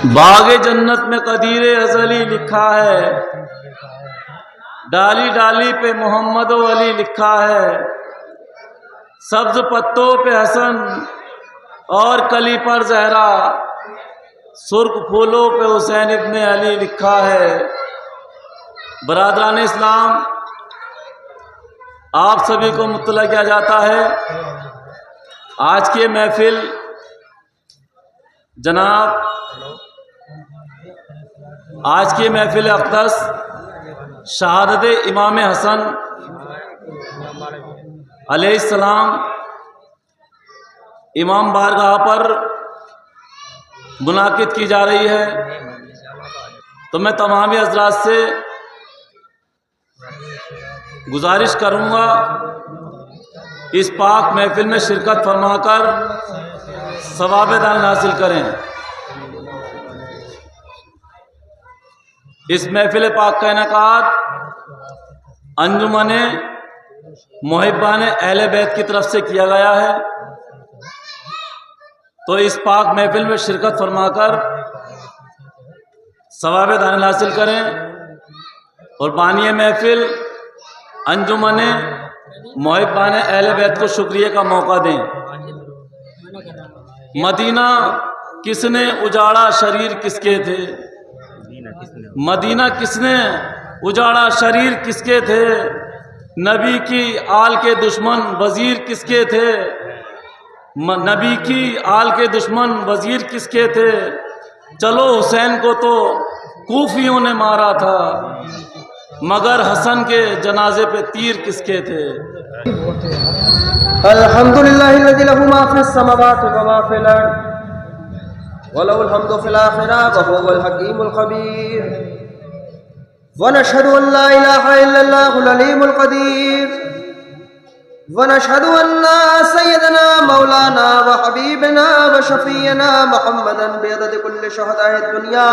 باغ جنت میں قدیر ازلی لکھا ہے، ڈالی ڈالی پہ محمد و علی لکھا ہے، سبز پتوں پہ حسن اور کلی پر زہرا، سرخ پھولوں پہ حسین ابن علی لکھا ہے۔ برادران اسلام، آپ سبھی کو مطلع کیا جاتا ہے، آج کی محفل جناب آج کی محفل اقدس شہادت امام حسن علیہ السلام امام بارگاہ پر منعقد کی جا رہی ہے، تو میں تمامی حضرات سے گزارش کروں گا اس پاک محفل میں شرکت فرما کر ثواب دان حاصل کریں۔ اس محفل پاک کا انعقاد انجمن محبان اہل بیت کی طرف سے کیا گیا ہے، تو اس پاک محفل میں شرکت فرما کر ثواب دان حاصل کریں اور بانی محفل انجمن محبان اہل بیت کو شکریہ کا موقع دیں۔ مدینہ کس نے اجاڑا شریر کس کے تھے، مدینہ کس نے اجاڑا شریر کس کے تھے، نبی کی آل کے دشمن وزیر کس کے تھے، نبی کی آل کے دشمن وزیر کس کے تھے، چلو حسین کو تو کوفیوں نے مارا تھا، مگر حسن کے جنازے پہ تیر کس کے تھے۔ الحمدللہ الذی لہ ما فی السماوات و ما فی الارض وَلَهُ الْحَمْدُ فِي الْآخِرَةِ وَهُوَ الْحَكِيمُ الْخَبِيرُ وَنَشْهَدُ أَن لَّا إِلَٰهَ إِلَّا اللَّهُ الْعَلِيمُ الْقَدِيرُ وَنَشْهَدُ أَنَّ سَيِّدَنَا مَوْلَانَا وَحَبِيبَنَا وَشَفِيعَنَا مُحَمَّدًا بِعَدَدِ كُلِّ شُهَدَاءِ الدُّنْيَا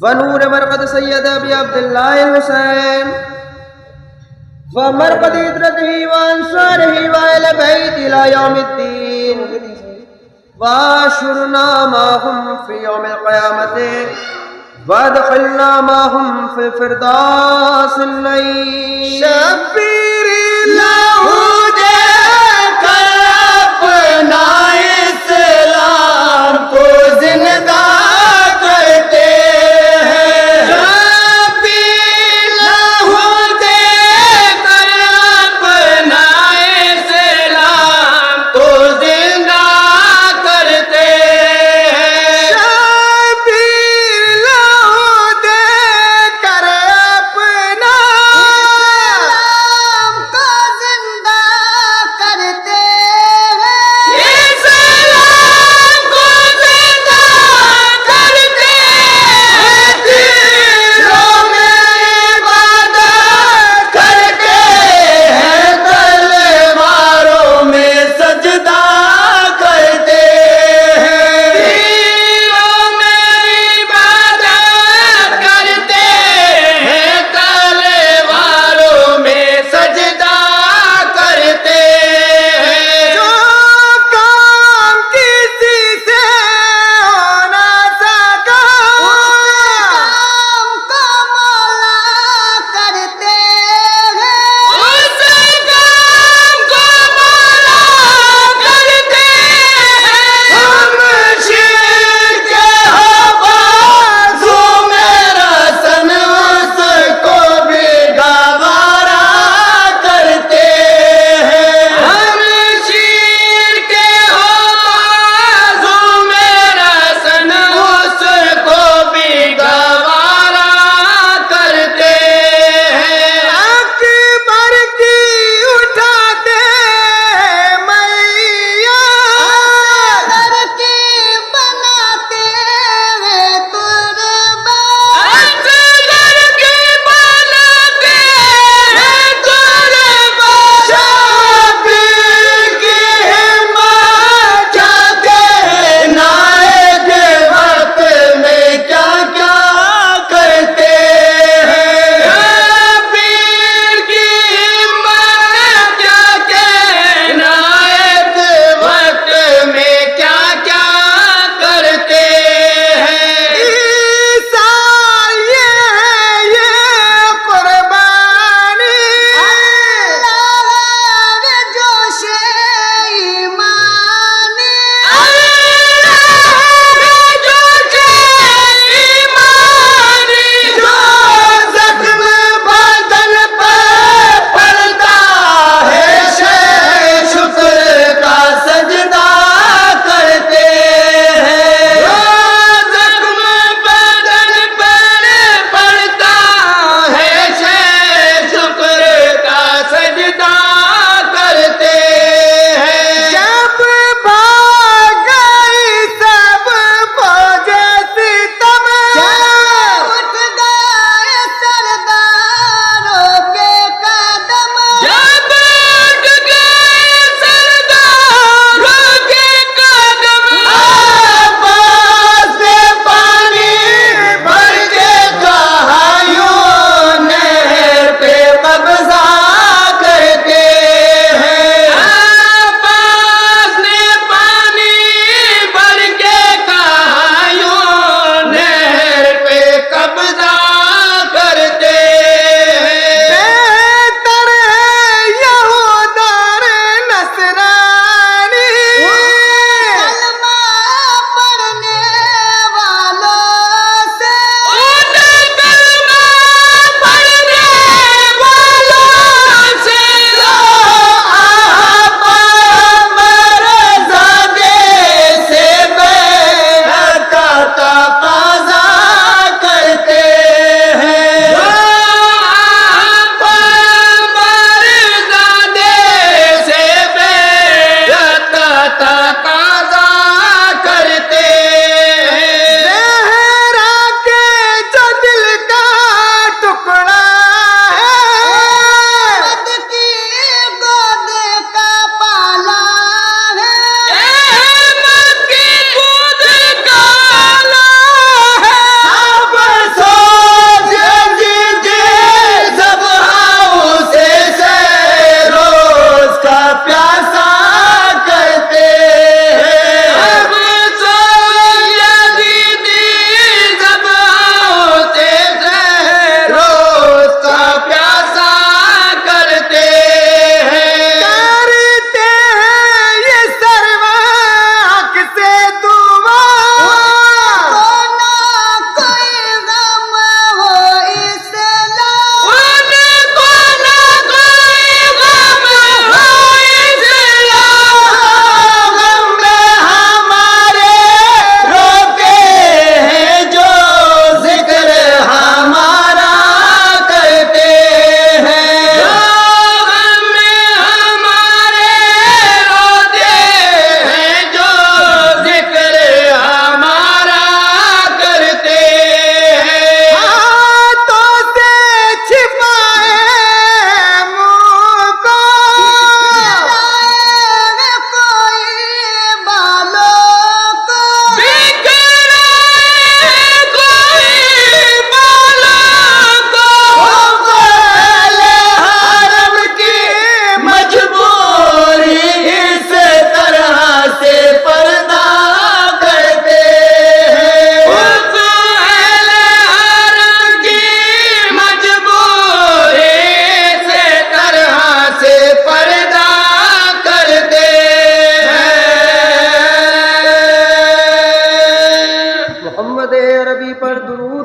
وَنُورِ مَرْقَدِ سَيِّدِ أَبِي عَبْدِ اللَّهِ الْحُسَيْنِ وَمَرْقَدِ عِتْرَتِهِ وَأَنصَارِهِ وَأَهْلِ بَيْتِهِ إِلَىٰ يَوْمِ الدِّينِ وَأَحْشُرْنَا مَعَهُمْ فِي يَوْمِ الْقِيَامَةِ وَأَدْخِلْنَا مَعَهُمْ فِي الْفِرْدَوْسِ النَّعِيمِ۔ شبیر لہو دے کر اپنا اسلام کو زندہ کرتے ہیں، شبیر لہو دے کر اپنا اسلام کو زندہ کرتے ہیں، شبیر لہو دے کر اپنا اسلام کو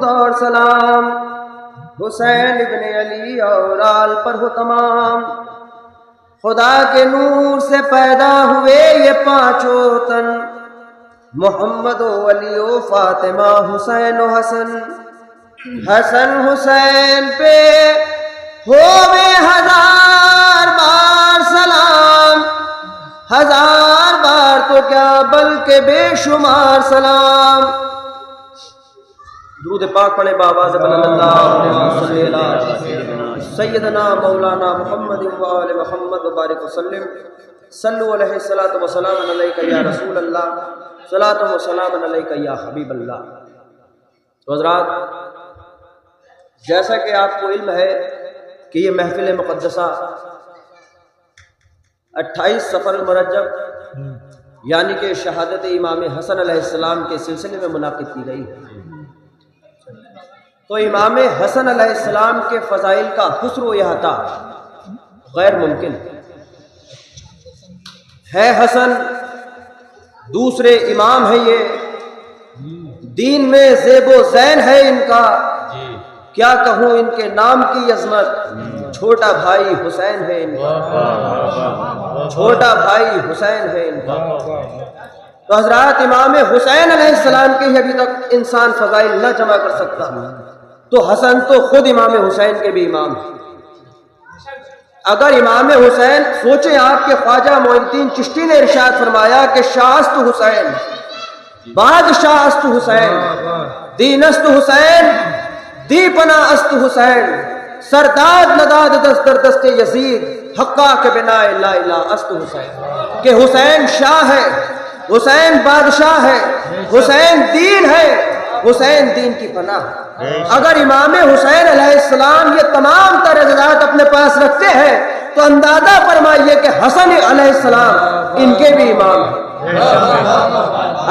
درود اور سلام حسین ابن علی اور آل پر ہو تمام۔ خدا کے نور سے پیدا ہوئے یہ پانچوں تن، محمد و علی و فاطمہ حسین و حسن۔ حسن حسین پہ ہووے ہزار بار سلام، ہزار بار تو کیا بلکہ بے شمار سلام۔ درود پاک پڑھے بآواز بلند اللہ سیدنا مولانا محمد و آل محمد وبارک وسلم۔ صلو علیہ الصلاۃ والسلام علیک یا رسول اللہ، صلاۃ و سلام علیک یا حبیب اللہ۔ تو حضرات، جیسا کہ آپ کو علم ہے کہ یہ محفل مقدسہ 28 صفر المرجب یعنی کہ شہادت امام حسن علیہ السلام کے سلسلے میں منعقد کی گئی ہے، تو امام حسن علیہ السلام کے فضائل کا حصر و احاطہ غیر ممکن ہے۔ حسن دوسرے امام ہے، یہ دین میں زیب و زین ہے ان کا، کیا کہوں ان کے نام کی عظمت۔ چھوٹا بھائی حسین ہے ان کا، چھوٹا بھائی حسین ہے ان کا۔ تو حضرات، امام حسین علیہ السلام کے ہی ابھی تک انسان فضائل نہ جمع کر سکتا، تو حسن تو خود امام حسین کے بھی امام ہیں۔ اگر امام حسین، سوچیں آپ کے خواجہ معین الدین چشتی نے ارشاد فرمایا کہ شاست حسین، بادشاہ است حسین، دین است حسین، دی پناہ است حسین، سرداد نداد دست در دست یزید، حقا کے بنا لا الہ است حسین۔ کہ حسین شاہ ہے، حسین بادشاہ ہے، حسین دین ہے، حسین دین کی پناہ۔ اگر امام حسین علیہ السلام یہ تمام درجات اپنے پاس رکھتے ہیں تو اندازہ فرمائیے کہ حسن علیہ السلام ان کے بھی امام ہیں۔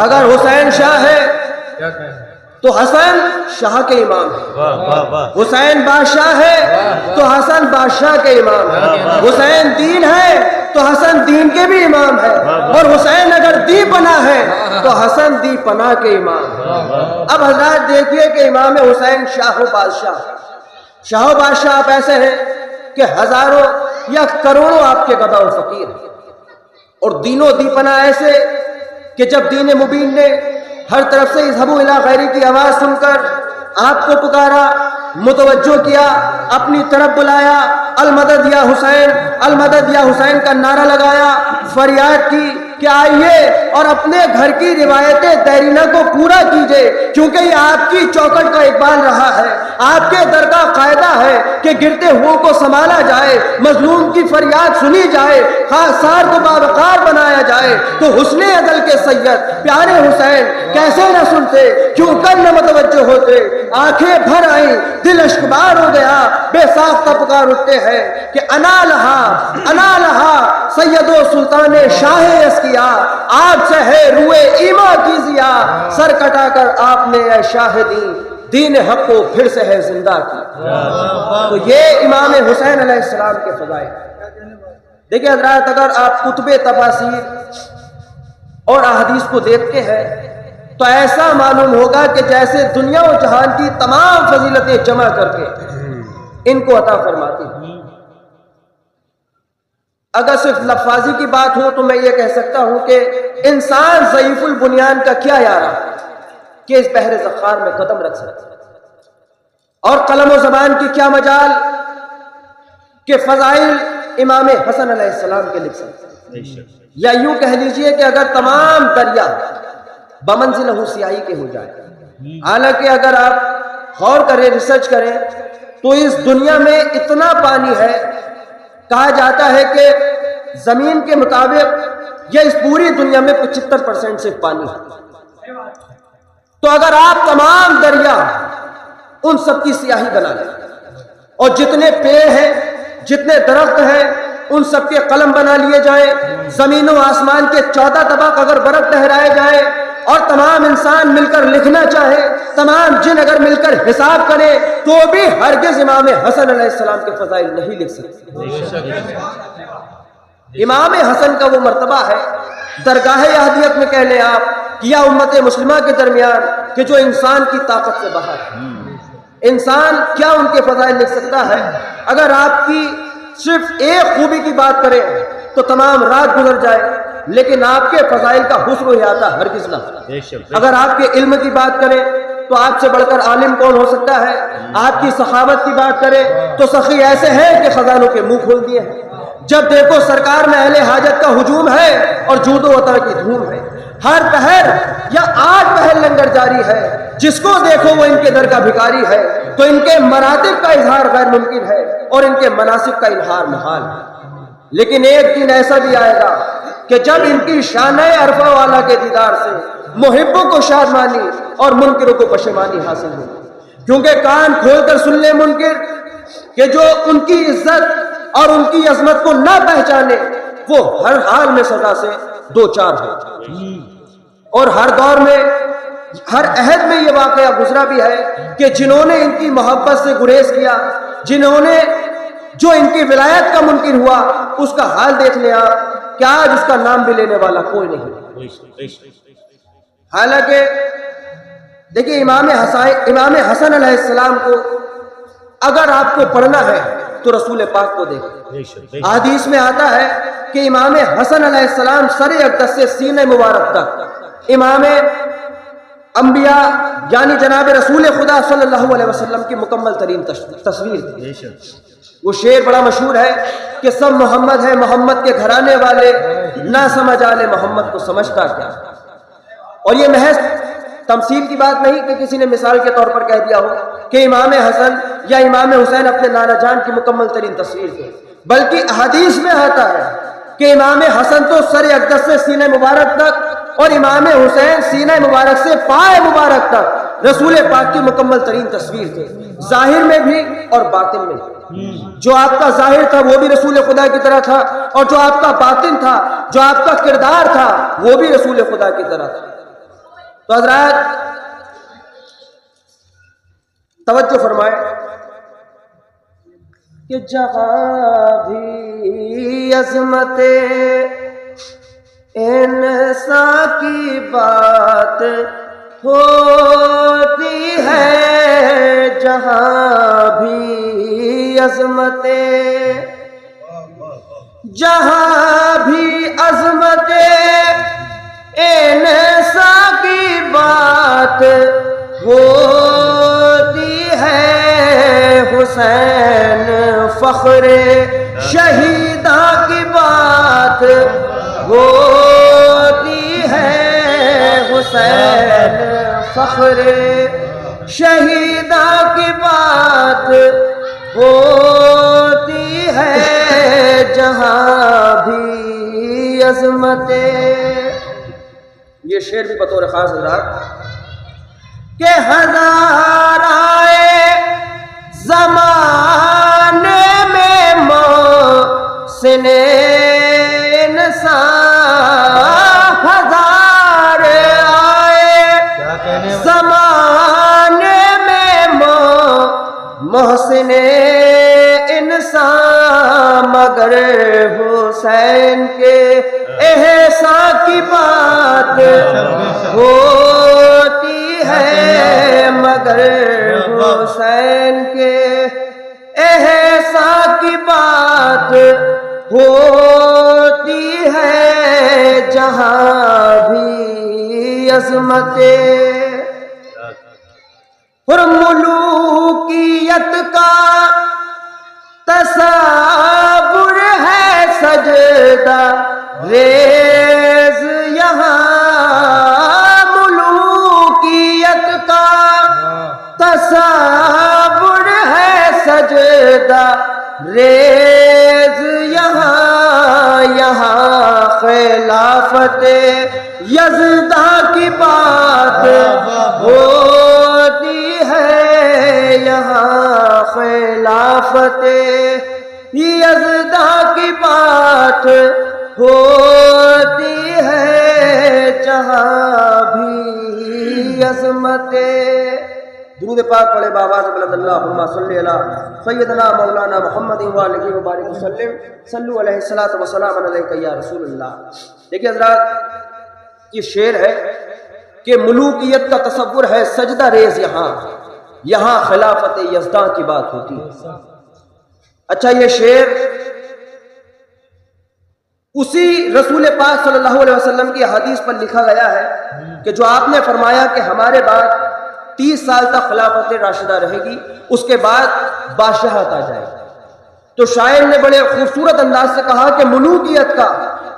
اگر حسین شاہ ہے تو حسن شاہ کے امام ہے، حسین بادشاہ ہے تو حسن بادشاہ کے امام ہے، حسین دین ہے تو حسن دین کے بھی امام ہے، اور حسین اگر دی پناہ ہے تو حسن دی پناہ کے امام ہے۔ اب حضرات دیکھیے کہ امام حسین شاہ و بادشاہ، شاہ و بادشاہ آپ ایسے ہیں کہ ہزاروں یا کروڑوں آپ کے گدا و فقیر ہیں، اور دین و دی پناہ ایسے کہ جب دین مبین نے ہر طرف سے اذهبوا الی غیری کی آواز سن کر آپ کو پکارا، متوجہ کیا، اپنی طرف بلایا، المدد یا حسین، المدد یا حسین کا نعرہ لگایا، فریاد کی کہ آئیے اور اپنے گھر کی روایت دیرینہ کو پورا کیجئے، کیونکہ یہ آپ کی چوکٹ کا اقبال رہا ہے، آپ کے در کا قاعدہ ہے کہ گرتے ہوئے کو سنبھالا جائے، مظلوم کی فریاد سنی جائے، خاصار کو باوقار بنایا جائے۔ تو حسن عدل کے سید پیارے حسین کیسے نہ سنتے، کیوں کر نہ متوجہ ہوتے، آنکھیں بھر آئیں، دل اشکبار ہو گیا، بے ساختہ پکار اٹھتے ہیں کہ انا لہا سید و سلطان شاہ اسکیا، آپ سے ہے روئے ایما کی ضیا، سر کٹا کر آپ نے اے شاہ دین حق کو پھر سے ہے زندہ کی۔ تو یہ امام حسین علیہ السلام کے فضائل۔ دیکھیں حضرات، اگر آپ کتب تفاسیر اور احادیث کو دیکھتے ہیں تو ایسا معلوم ہوگا کہ جیسے دنیا و جہان کی تمام فضیلتیں جمع کر کے ان کو عطا فرماتی ہیں۔ اگر صرف لفاظی کی بات ہو تو میں یہ کہہ سکتا ہوں کہ انسان ضعیف البنیان کا کیا یارہ کہ اس بحر ذخار میں قدم رکھ سکتا، اور قلم و زبان کی کیا مجال کہ فضائل امام حسن علیہ السلام کے لکھ سکتے، یا یوں کہہ لیجئے کہ اگر تمام دریا بمنزلہ سیاہی کے ہو جائے۔ حالانکہ اگر آپ غور کریں، ریسرچ کریں تو اس دنیا میں اتنا پانی ہے، کہا جاتا ہے کہ زمین کے مطابق یہ اس پوری دنیا میں 75% صرف پانی ہے۔ تو اگر آپ تمام دریا ان سب کی سیاہی بنا لیں، اور جتنے پیڑ ہیں، جتنے درخت ہیں، ان سب کے قلم بنا لیے جائیں، زمین و آسمان کے 14 طبق اگر برف ٹھہرائے جائے، اور تمام انسان مل کر لکھنا چاہے، تمام جن اگر مل کر حساب کرے، تو بھی ہرگز امام حسن علیہ السلام کے فضائل نہیں لکھ سکتے۔ امام حسن کا وہ مرتبہ ہے، درگاہ احدیت میں کہہ لیں آپ یا امت مسلمہ کے درمیان، کہ جو انسان کی طاقت سے باہر ہے۔ انسان کیا ان کے فضائل لکھ سکتا ہے؟ اگر آپ کی صرف ایک خوبی کی بات کرے تو تمام رات گزر جائے، لیکن آپ کے فضائل کا حسن و احاطہ ہرگز نہ۔ اگر آپ کے علم کی بات کرے تو آپ سے بڑھ کر عالم کون ہو سکتا ہے؟ آپ کی سخاوت کی بات کرے تو سخی ایسے ہیں کہ خزانوں کے منہ کھول دیے ہیں۔ جب دیکھو سرکار میں اہل حاجت کا ہجوم ہے اور جود و عطا کی دھوم ہے۔ ہر پہر یا 8 پہر لنگر جاری ہے، جس کو دیکھو وہ ان کے در کا بھکاری ہے۔ تو ان کے مراتب کا اظہار غیر ممکن ہے اور ان کے مناسب کا اظہار محال ہے۔ لیکن ایک دن ایسا بھی آئے گا کہ جب ان کی شانہ عرفہ والا کے دیدار سے محبوں کو شادمانی اور منکروں کو پشیمانی حاصل ہوگی، کیونکہ کان کھول کر سن لے منکر کہ جو ان کی عزت اور ان کی عظمت کو نہ پہچانے وہ ہر حال میں سزا سے دو چار ہو۔ اور ہر دور میں ہر عہد میں یہ واقعہ گزرا بھی ہے کہ جنہوں نے ان کی محبت سے گریز کیا، جنہوں نے جو ان کی ولایت کا منکر ہوا، اس کا حال دیکھ لیں آپ کہ آج اس کا نام بھی لینے والا کوئی نہیں۔ حالانکہ دیکھیے امام حسن علیہ السلام کو اگر آپ کو پڑھنا ہے تو رسول پاک کو دیکھیں۔ حدیث میں آتا ہے کہ امام حسن علیہ السلام سر اقدس سے سینہ مبارک تک امام انبیاء یعنی جناب رسول خدا صلی اللہ علیہ وسلم کی مکمل ترین تصویر تھی۔ وہ شعر بڑا مشہور ہے کہ سب محمد ہے، محمد کے گھرانے والے نہ سمجھ آلے محمد کو سمجھتا کیا۔ اور یہ محض تمثیل کی بات نہیں کہ کسی نے مثال کے طور پر کہہ دیا ہو کہ امام حسن یا امام حسین اپنے نانا جان کی مکمل ترین تصویر تھے، بلکہ احادیث میں آتا ہے کہ امام حسن تو سر اقدس سے سینہ مبارک تک اور امام حسین سینہ مبارک سے پائے مبارک تک رسول پاک کی مکمل ترین تصویر تھے، ظاہر میں بھی اور باطن میں بھی۔ جو آپ کا ظاہر تھا وہ بھی رسول خدا کی طرح تھا، اور جو آپ کا باطن تھا، جو آپ کا کردار تھا، وہ بھی رسول خدا کی طرح تھا۔ تو حضرات توجہ فرمائے کہ جہاں بھی عظمت انسان کی بات ہوتی ہے، جہاں بھی عظمت، جہاں بھی عظمت انسان کی بات ہوتی ہے، حسین فخر شہیداں کی بات ہوتی ہے، حسین فخر شہیداں کی بات ہوتی ہے، جہاں بھی عظمت۔ یہ شعر بھی بطور خاص حضرات کہ ہزار آئے زمانے میں محسن انسان، ہزار آئے زمانے میں محسن انسان، مگر حسین کے احسان کی بات ہوتی ہے، مگر حسین کے احسان کی بات ہوتی ہے، جہاں بھی عظمت۔ اور ملوکیت کا تصور ہے سجدہ ریز یہاں، ملوکیت کا تصور ہے سجدہ ریز یہاں، یہاں خلافت یزدہ کی بات ہوتی ہے، یہاں خلافت یزدہ کی بات ہوتی ہے، جہاں بھی عظمت۔ درود پاک پڑھے بآواز بلند، اللہم صلی علی سیدنا مولانا محمد وآلہ وبارک وسلم، صلو علیہ الصلوۃ والسلام علیک یا رسول اللہ۔ دیکھیے حضرات یہ شعر ہے کہ ملوکیت کا تصور ہے سجدہ ریز یہاں، یہاں خلافت یزداں کی بات ہوتی ہے۔ اچھا، یہ شعر اسی رسول پاک صلی اللہ علیہ وسلم کی حدیث پر لکھا گیا ہے کہ جو آپ نے فرمایا کہ ہمارے بعد 30 سال تک خلافت راشدہ رہے گی، اس کے بعد بادشاہت آ جائے گی۔ تو شاعر نے بڑے خوبصورت انداز سے کہا کہ ملوکیت کا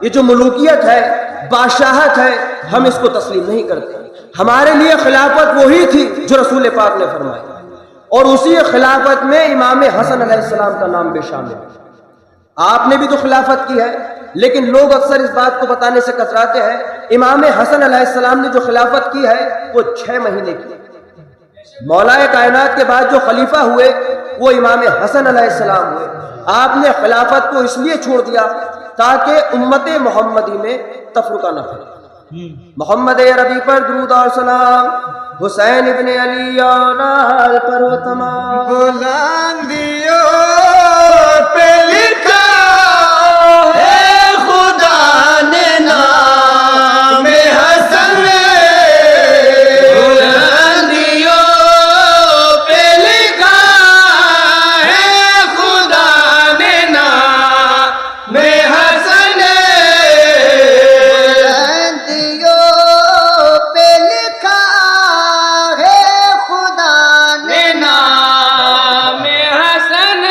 یہ جو ملوکیت ہے، بادشاہت ہے، ہم اس کو تسلیم نہیں کرتے۔ ہمارے لیے خلافت وہی تھی جو رسول پاک نے فرمائی، اور اسی خلافت میں امام حسن علیہ السلام کا نام بھی شامل ہے۔ آپ نے بھی تو خلافت کی ہے، لیکن لوگ اکثر اس بات کو بتانے سے کتراتے ہیں۔ امام حسن علیہ السلام نے جو خلافت کی ہے وہ 6 مہینے کی۔ مولا کائنات کے بعد جو خلیفہ ہوئے وہ امام حسن علیہ السلام ہوئے۔ آپ نے خلافت کو اس لیے چھوڑ دیا تاکہ امت محمدی میں تفرقہ نہ پھیلے۔ محمد عربی پر درود اور سلام، حسین ابن علی اور آل پر و تمام۔ بلندیوں پہ لکھا ہے خدا نے نام حسن، بلندیوں پہ لکھا ہے خدا نے نام حسن، بلندیوں پہ لکھا ہے خدا نے نام حسن،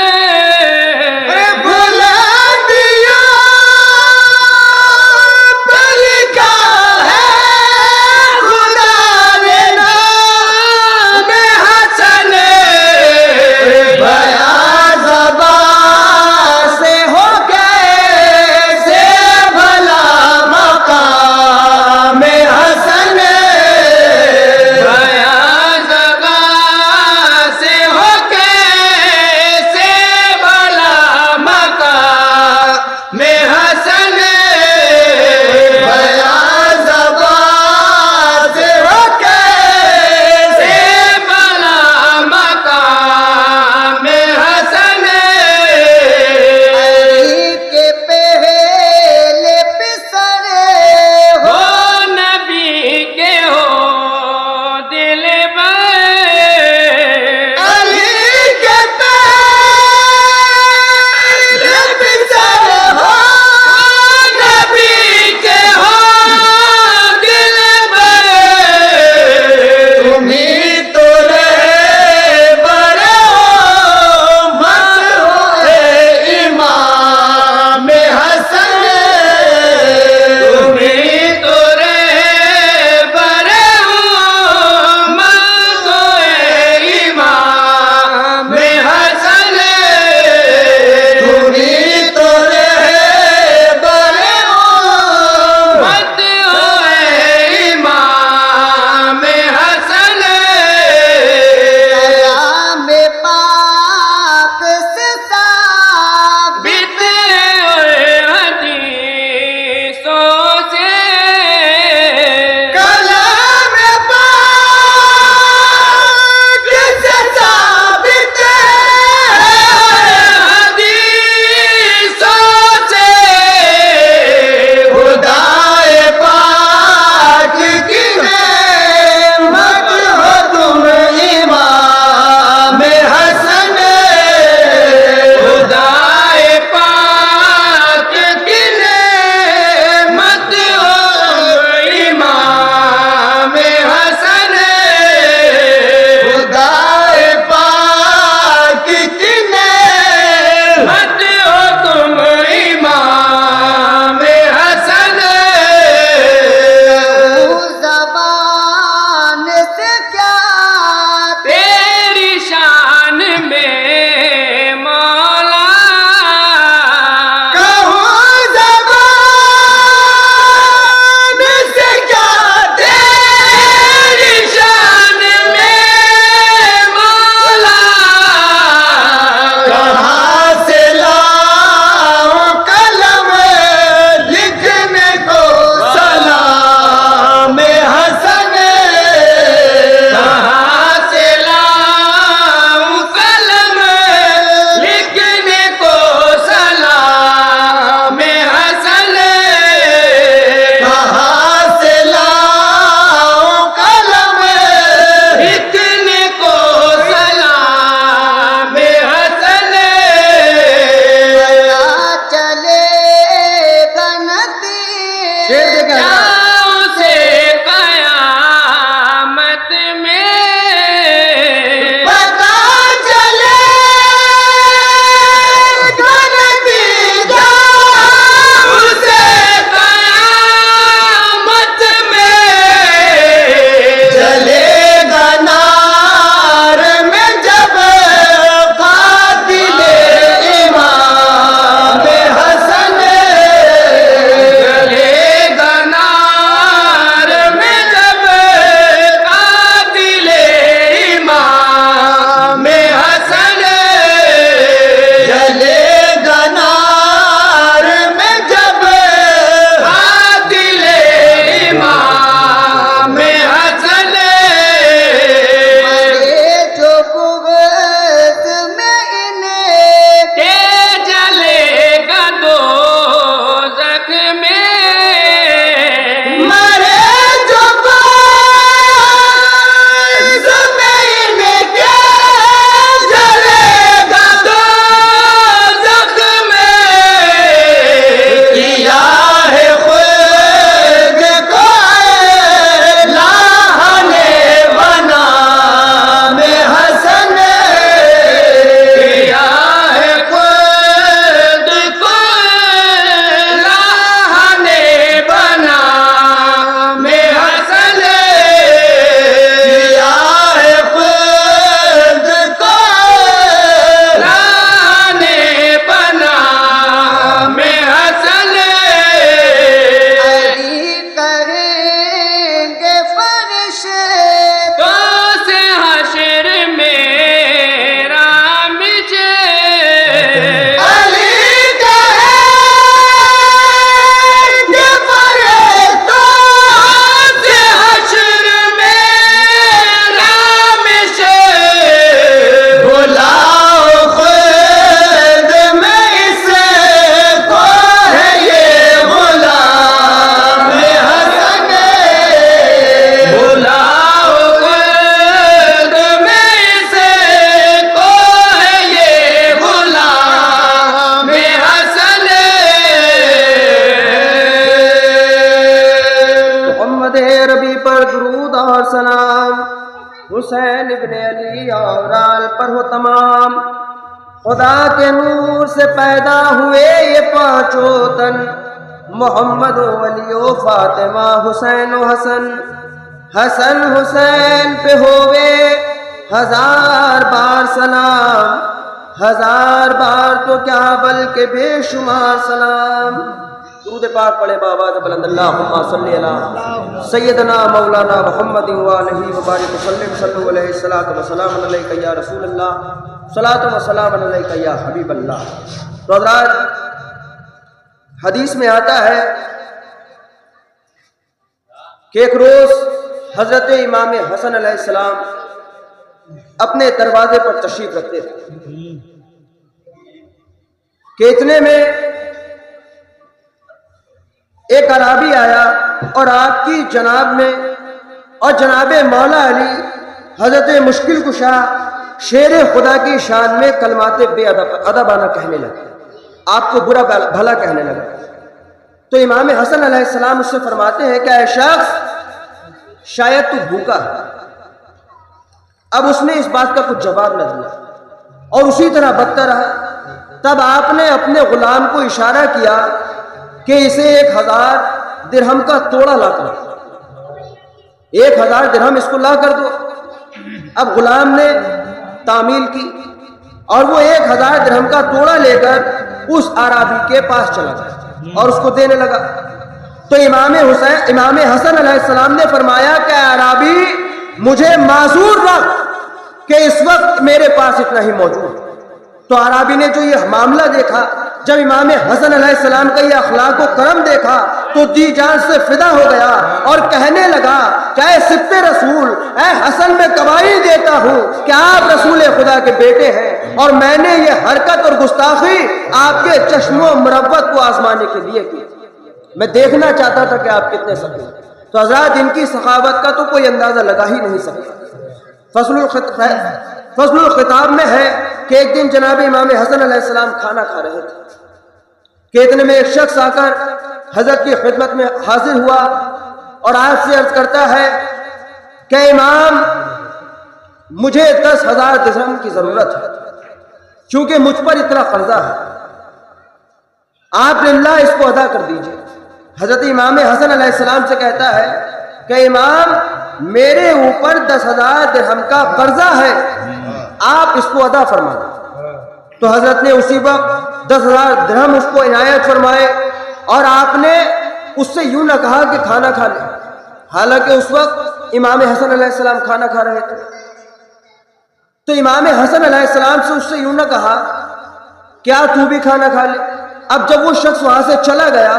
حسین ابن علی اور آل پر ہو تمام. خدا کے نور سے پیدا ہوئے یہ پانچوں تن، محمد و علی و فاطمہ حسین و حسن. حسن حسین پہ ہوئے 1000 بار سلام، 1000 بار تو کیا بلکہ بے شمار سلام. درود پاک پڑھے بآواز بلند، اللہم صلی علی سیدنا مولانا محمد وآلہ وبارک وسلم. صلو علیہ الصلوۃ والسلام علیک یا رسول اللہ، صلاۃ و سلام علیک یا حبیب اللہ. تو حضرات، حدیث میں آتا ہے کہ ایک روز حضرت امام حسن علیہ السلام اپنے دروازے پر تشریف رکھتے تھے کہ اتنے میں ایک اعرابی آیا اور آپ کی جناب میں اور جناب مولا علی حضرت مشکل کشا شیر خدا کی شان میں کلمات بے ادبانہ کہنے لگے، آپ کو برا بھلا کہنے لگا. تو امام حسن علیہ السلام اس سے فرماتے ہیں کہ اے شخص، شاید تو بھوکا ہے. اب اس نے اس بات کا کچھ جواب نہ دیا اور اسی طرح بدتر رہا. تب آپ نے اپنے غلام کو اشارہ کیا کہ اسے 1000 درہم کا توڑا لا کر، 1000 درہم اس کو لا کر دو. اب غلام نے تعمیل کی اور وہ 1000 درہم کا توڑا لے کر اس اعرابی کے پاس چلا گیا اور اس کو دینے لگا. تو امام حسن علیہ السلام نے فرمایا کہ اعرابی، مجھے معذور رکھ کہ اس وقت میرے پاس اتنا ہی موجود. تو اعرابی نے جو یہ معاملہ دیکھا، جب امام حسن علیہ السلام کا یہ اخلاق و کرم دیکھا تو جی جان سے فدا ہو گیا اور کہنے لگا کہ اے سبط رسول، اے حسن میں گواہی دیتا ہوں کہ آپ رسول خدا کے بیٹے ہیں، اور میں نے یہ حرکت اور گستاخی آپ کے چشم و مروت کو آزمانے کے لیے کی. میں دیکھنا چاہتا تھا کہ آپ کتنے سخی. تو حضرات، ان کی سخاوت کا تو کوئی اندازہ لگا ہی نہیں سکتا. فصل الخطاب میں ہے کہ ایک دن جناب امام حسن علیہ السلام کھانا کھا رہے تھے کہ اتنے میں ایک شخص آ کر حضرت کی خدمت میں حاضر ہوا اور آپ سے عرض کرتا ہے کہ امام، مجھے 10,000 درہم کی ضرورت ہے چونکہ مجھ پر اتنا قرضہ ہے، آپ للہ اس کو ادا کر دیجئے. حضرت امام حسن علیہ السلام سے کہتا ہے کہ امام، میرے اوپر 10,000 درہم کا قرضہ ہے، آپ اس کو ادا فرما دیں. تو حضرت نے اسی وقت 10,000 درہم اس کو عنایت فرمائے اور آپ نے اس سے یوں نہ کہا کہ کھانا کھا لے، حالانکہ اس وقت امام حسن علیہ السلام کھانا کھا رہے تھے. تو امام حسن علیہ السلام سے اس سے یوں نہ کہا کیا تو بھی کھانا کھا لے. اب جب وہ شخص وہاں سے چلا گیا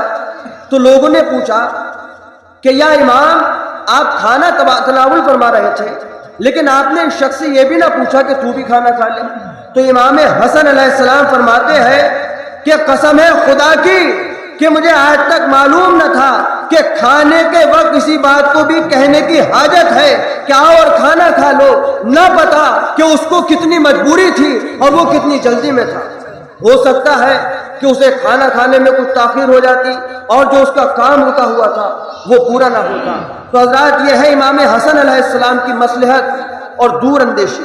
تو لوگوں نے پوچھا کہ یا امام، آپ کھانا تناول فرما رہے تھے لیکن آپ نے اس شخص سے یہ بھی نہ پوچھا کہ تو بھی کھانا کھا لے. تو امام حسن علیہ السلام فرماتے ہیں کہ قسم ہے خدا کی کہ مجھے آج تک معلوم نہ تھا کہ کھانے کے وقت کسی بات کو بھی کہنے کی حاجت ہے کہ آؤ اور کھانا کھا لو. نہ پتا کہ اس کو کتنی مجبوری تھی اور وہ کتنی جلدی میں تھا. ہو سکتا ہے کہ اسے کھانا کھانے میں کچھ تاخیر ہو جاتی اور جو اس کا کام رکا ہوا تھا وہ پورا نہ ہوتا. تو حضرات، یہ ہے امام حسن علیہ السلام کی مصلحت اور دور اندیشی.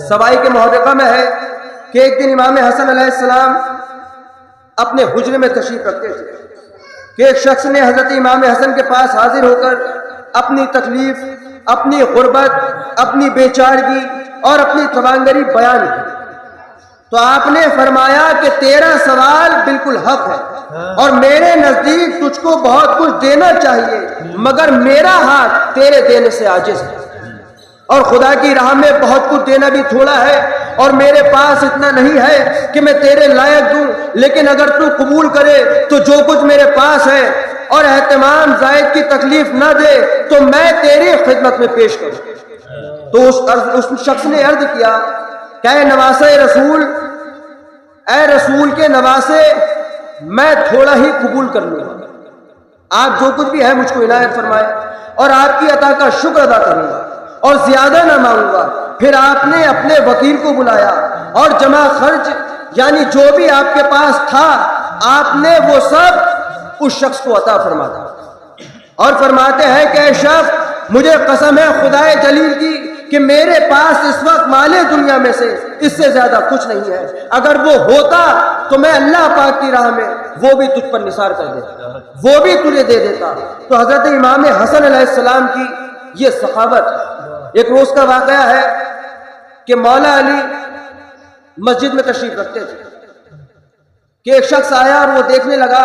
سوائی کے محرقہ میں ہے کہ ایک دن امام حسن علیہ السلام اپنے حجرے میں تشریف رکھتے تھے کہ ایک شخص نے حضرت امام حسن کے پاس حاضر ہو کر اپنی تکلیف، اپنی غربت، اپنی بیچارگی اور اپنی توانگری بیان کی. تو آپ نے فرمایا کہ تیرا سوال بالکل حق ہے اور میرے نزدیک تجھ کو بہت کچھ دینا چاہیے، مگر میرا ہاتھ تیرے دینے سے عاجز ہے اور خدا کی راہ میں بہت کچھ دینا بھی تھوڑا ہے اور میرے پاس اتنا نہیں ہے کہ میں تیرے لائق دوں. لیکن اگر تو قبول کرے تو جو کچھ میرے پاس ہے اور اہتمام زائد کی تکلیف نہ دے تو میں تیری خدمت میں پیش کروں. تو اس شخص نے عرض کیا کہ اے نواسے رسول، اے رسول کے نواسے، میں تھوڑا ہی قبول کر لوں گا. آپ جو کچھ بھی ہے مجھ کو عنایت فرمائے اور آپ کی عطا کا شکر ادا کروں گا اور زیادہ نہ مانگوں گا. پھر آپ نے اپنے وکیل کو بلایا اور جمع خرچ یعنی جو بھی آپ کے پاس تھا آپ نے وہ سب اس شخص کو عطا فرما دیا اور فرماتے ہیں کہ اے شخص، مجھے قسم ہے خدائے جلیل کی کہ میرے پاس اس وقت مال دنیا میں سے اس سے زیادہ کچھ نہیں ہے، اگر وہ ہوتا تو میں اللہ پاک کی راہ میں وہ بھی تجھ پر نثار کر دیتا، وہ بھی تجھے دے دیتا۔ تو حضرت امام حسن علیہ السلام کی یہ سخاوت۔ ایک روز کا واقعہ ہے کہ مولا علی مسجد میں تشریف رکھتے تھے کہ ایک شخص آیا اور وہ دیکھنے لگا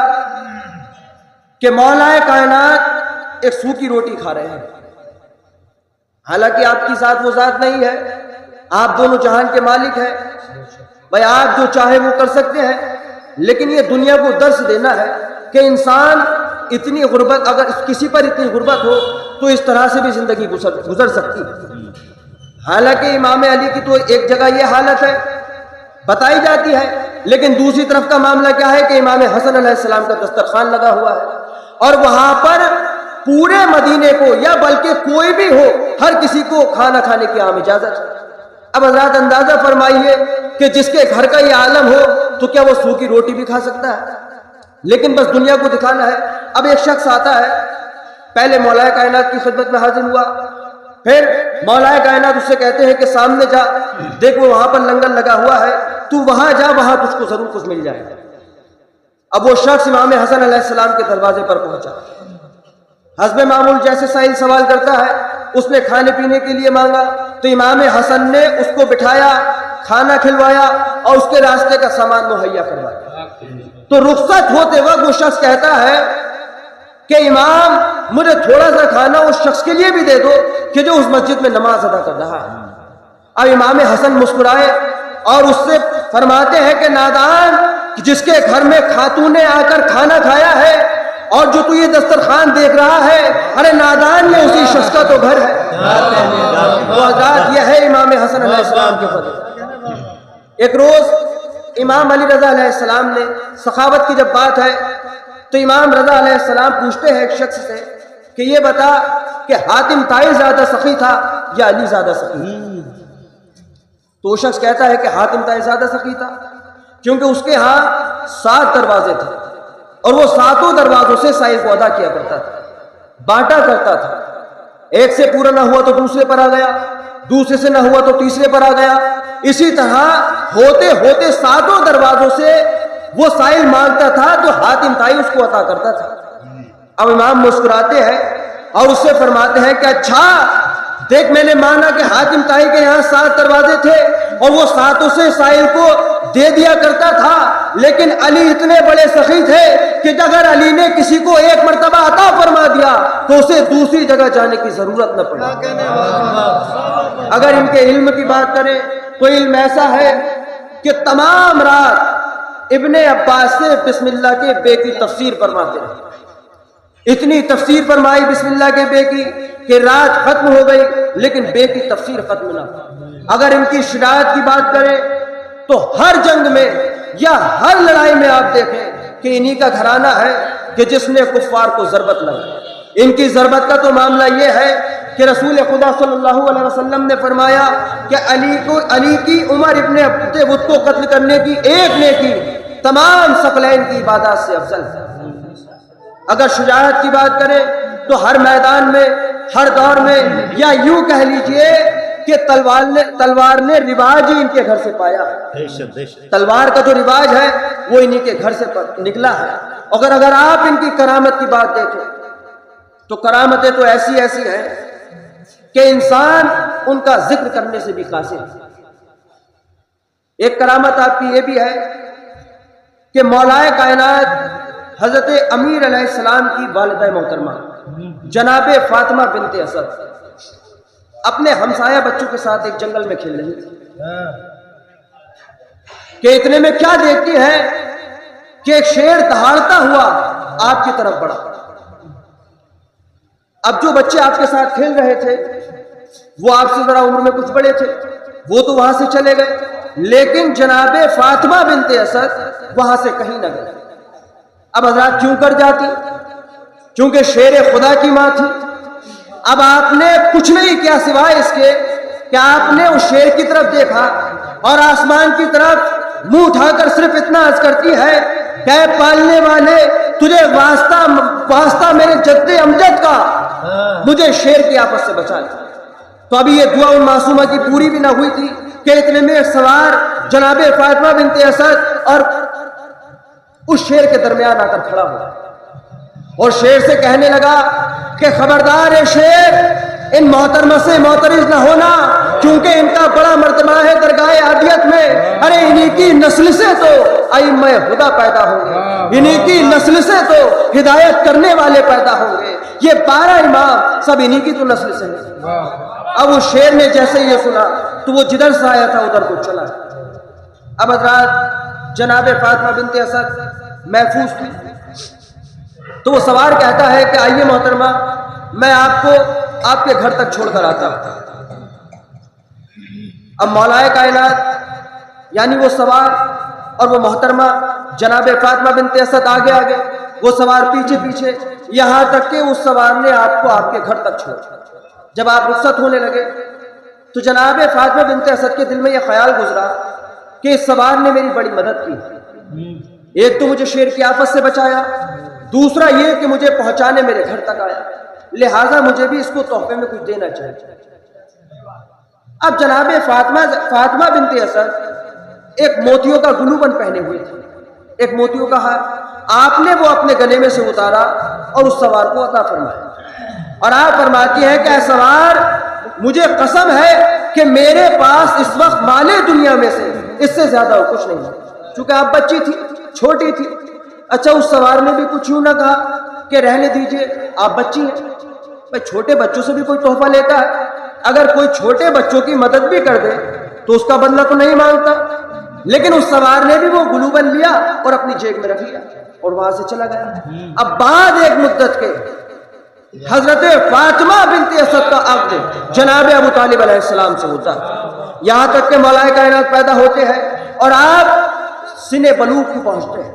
کہ مولا کائنات ایک سوکھی روٹی کھا رہے ہیں، حالانکہ آپ کی ذات وہ ذات نہیں ہے، آپ دونوں جہان کے مالک ہیں، بھائی آپ جو چاہے وہ کر سکتے ہیں، لیکن یہ دنیا کو درس دینا ہے کہ انسان اتنی غربت، اگر کسی پر اتنی غربت ہو تو اس طرح سے بھی زندگی گزر سکتی ہے۔ حالانکہ امام علی کی تو ایک جگہ یہ حالت ہے بتائی جاتی ہے، لیکن دوسری طرف کا معاملہ کیا ہے کہ امام حسن علیہ السلام کا دسترخوان لگا ہوا ہے اور وہاں پر پورے مدینے کو یا بلکہ کوئی بھی ہو ہر کسی کو کھانا کھانے کی عام اجازت ہے۔ اب حضرات اندازہ فرمائیے کہ جس کے گھر کا یہ عالم ہو تو کیا وہ سوکھی روٹی بھی کھا سکتا ہے؟ لیکن بس دنیا کو دکھانا ہے۔ اب ایک شخص آتا ہے، پہلے مولا کائنات کی خدمت میں حاضر ہوا، پھر مولا کائنات اس سے کہتے ہیں کہ سامنے جا، دیکھ وہ وہاں پر لنگر لگا ہوا ہے، تو وہاں جا، وہاں تجھ کو ضرور کچھ مل جائے گا۔ اب وہ شخص امام حسن علیہ السلام کے دروازے پر پہنچا، حسب معمول جیسے سائل سوال کرتا ہے، اس نے کھانے پینے کے لیے مانگا تو امام حسن نے اس کو بٹھایا، کھانا کھلوایا اور اس کے راستے کا سامان مہیا کروایا۔ تو رخصت ہوتے وقت وہ شخص کہتا ہے کہ امام مجھے تھوڑا سا کھانا اس شخص کے لیے بھی دے دو کہ جو اس مسجد میں نماز ادا کر رہا ہے۔ اب امام حسن مسکرائے اور اس سے فرماتے ہیں کہ نادان، جس کے گھر میں خاتون نے آ کر کھانا کھایا ہے اور جو تو یہ دسترخوان دیکھ رہا ہے، ارے نادان میں اسی شخص کا تو گھر ہے۔ وہ حضرات یہ ہے امام حسن علیہ السلام کے فضل۔ ایک روز امام علی رضا علیہ السلام نے، سخاوت کی جب بات ہے تو امام رضا علیہ السلام پوچھتے ہیں ایک شخص سے کہ یہ بتا کہ حاتم طائی زیادہ سخی تھا یا علی زیادہ سخی؟ تو وہ شخص کہتا ہے کہ حاتم طائی زیادہ سخی تھا، کیونکہ اس کے ہاں 7 دروازے تھے اور وہ 7 دروازوں سے سائل کو ادا کیا کرتا تھا، بانٹا کرتا تھا۔ ایک سے پورا نہ ہوا تو دوسرے پر آ گیا، دوسرے سے نہ ہوا تو تیسرے پر آ گیا، اسی طرح ہوتے ہوتے 7 دروازوں سے وہ سائل مانگتا تھا تو حاتم طائی اس کو عطا کرتا تھا۔ اب امام مسکراتے ہیں اور اس سے فرماتے ہیں کہ اچھا دیکھ، میں نے مانا کہ حاتم طائی کے یہاں 7 دروازے تھے اور وہ 7 سے سائل کو دے دیا کرتا تھا، لیکن علی اتنے بڑے سخی تھے کہ اگر علی نے کسی کو ایک مرتبہ عطا فرما دیا تو اسے دوسری جگہ جانے کی ضرورت نہ پڑے۔ اگر ان کے علم کی بات کریں تو علم ایسا ہے کہ تمام رات ابن عباس سے بسم اللہ کے بے کی تفسیر فرماتے ہیں، اتنی تفسیر فرمائی بسم اللہ کے بے کی کہ رات ختم ہو گئی لیکن بے کی تفسیر ختم نہ ہوئی۔ اگر ان کی شجاعت کی بات کریں تو ہر جنگ میں یا ہر لڑائی میں آپ دیکھیں کہ انہی کا گھرانہ ہے کہ جس نے کفار کو ضربت لگائی۔ ان کی ضربت کا تو معاملہ یہ ہے کہ رسول خدا صلی اللہ علیہ وسلم نے فرمایا کہ علی کی عمر ابن عبد ود کو قتل کرنے کی ایک نیکی تمام ثقلین کی عبادات سے افضل ہے۔ اگر شجاعت کی بات کریں تو ہر میدان میں، ہر دور میں، یا یوں کہہ لیجئے کہ تلوار نے رواج ہی ان کے گھر سے پایا ہے۔ تلوار کا جو رواج ہے وہ انہی کے گھر سے نکلا ہے۔ اگر آپ ان کی کرامت کی بات دیکھیں تو کرامتیں تو ایسی ایسی ہیں کہ انسان ان کا ذکر کرنے سے بھی قاصر ہے۔ ایک کرامت آپ کی یہ بھی ہے کہ مولا کائنات حضرت امیر علیہ السلام کی والدہ محترمہ جناب فاطمہ بنت اسد اپنے ہمسایہ بچوں کے ساتھ ایک جنگل میں کھیل رہی تھی کہ اتنے میں کیا دیکھتی ہے کہ ایک شیر دہاڑتا ہوا آپ کی طرف بڑھا۔ اب جو بچے آپ کے ساتھ کھیل رہے تھے وہ آپ سے ذرا عمر میں کچھ بڑے تھے، وہ تو وہاں سے چلے گئے، لیکن جناب فاطمہ بنت اسد وہاں سے کہیں نہ گئے۔ اب حضرات کیوں کر جاتی؟ کیونکہ شیر خدا کی ماں تھی۔ اب آپ نے کچھ نہیں کیا سوائے اس کے کہ آپ نے اس شیر کی طرف دیکھا اور آسمان کی طرف منہ اٹھا کر صرف اتنا عرض کرتی ہے کہ اے پالنے والے، تجھے واسطہ میرے جد امجد کا، مجھے شیر کی آفت سے بچا لے۔ تو ابھی یہ دعا ان معصومہ کی پوری بھی نہ ہوئی تھی کہ اتنے میں ایک سوار جناب فاطمہ بنت اسد اور اس شیر کے درمیان آ کر کھڑا ہوا اور شیر سے کہنے لگا کہ خبردار ہے شیر، ان محترمہ سے معترض نہ ہونا، کیونکہ ان کا بڑا مرتبہ ہے درگاہ عادیت میں۔ ارے انہی کی نسل سے تو ائمہ خدا پیدا ہوں گے، انہی کی نسل سے تو ہدایت کرنے والے پیدا ہوں گے، یہ 12 امام سب انہی کی تو نسل سے ہیں۔ اب وہ شیر نے جیسے یہ سنا تو وہ جدھر سے آیا تھا ادھر کو چلا۔ اب حضرات جناب فاطمہ بنت اسد محفوظ تھی تو وہ سوار کہتا ہے کہ آئیے محترمہ، میں آپ کو آپ کے گھر تک چھوڑ کر آتا ہوں۔ اب مولا کائنات یعنی وہ سوار اور وہ محترمہ جناب فاطمہ بنت اسد آگے آگے، وہ سوار پیچھے پیچھے، یہاں تک کہ اس سوار نے آپ کو آپ کے گھر تک چھوڑا۔ جب آپ رخصت ہونے لگے تو جناب فاطمہ بنت اسد کے دل میں یہ خیال گزرا کہ اس سوار نے میری بڑی مدد کی، ایک تو مجھے شیر کی آفت سے بچایا، دوسرا یہ کہ مجھے پہنچانے میرے گھر تک آیا، لہٰذا مجھے بھی اس کو تحفے میں کچھ دینا چاہیے۔ اب جناب فاطمہ بنت اسد ایک موتیوں کا گلوبند پہنے ہوئے تھے، ایک موتیوں کا ہار، آپ نے وہ اپنے گلے میں سے اتارا اور اس سوار کو عطا فرمایا، اور آپ فرماتی ہیں کہ اے سوار، مجھے قسم ہے کہ میرے پاس اس وقت مال دنیا میں سے اس سے زیادہ کچھ نہیں ہے، چونکہ آپ بچی تھی، چھوٹی تھی۔ اچھا اس سوار نے بھی کچھ یوں نہ کہا کہ رہنے دیجئے آپ بچی ہیں، بھائی چھوٹے بچوں سے بھی کوئی تحفہ لیتا ہے، اگر کوئی چھوٹے بچوں کی مدد بھی کر دے تو اس کا بدلہ تو نہیں مانگتا، لیکن اس سوار نے بھی وہ گلوبند لیا اور اپنی جیب میں رکھ لیا اور وہاں سے چلا گیا۔ اب بعد ایک مدت کے حضرت فاطمہ بنت اسد کا عقد جناب ابو طالب علیہ السلام سے ہوتا ہے، یہاں تک کہ مولا کائنات پیدا ہوتے ہیں اور آپ سن بلوغ کو پہنچتے ہیں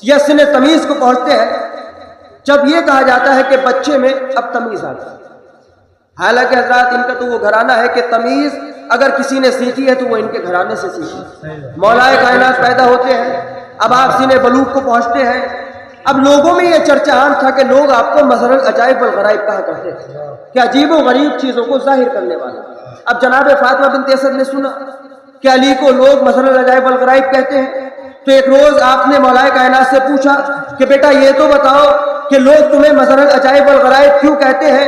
یا سن تمیز کو پہنچتے ہیں، جب یہ کہا جاتا ہے کہ بچے میں اب تمیز آتی ہے۔ حالانکہ حضرات ان کا تو وہ گھرانہ ہے کہ تمیز اگر کسی نے سیکھی ہے تو وہ ان کے گھرانے سے سیکھی۔ مولا کائنات پیدا ہوتے ہیں، اب آپ سن بلوغ کو پہنچتے ہیں، اب لوگوں میں یہ چرچا عام تھا کہ لوگ آپ کو مظہر العجائب والغرائب کہا کرتے تھے کہ عجیب و غریب چیزوں کو ظاہر کرنے والا۔ اب جناب فاطمہ بنت اسد نے سنا کہ علی کو لوگ مظہر العجائب والغرائب کہتے ہیں، تو ایک روز آپ نے مولا کائنات سے پوچھا کہ بیٹا یہ تو بتاؤ کہ لوگ تمہیں مظہر العجائب والغرائب کیوں کہتے ہیں؟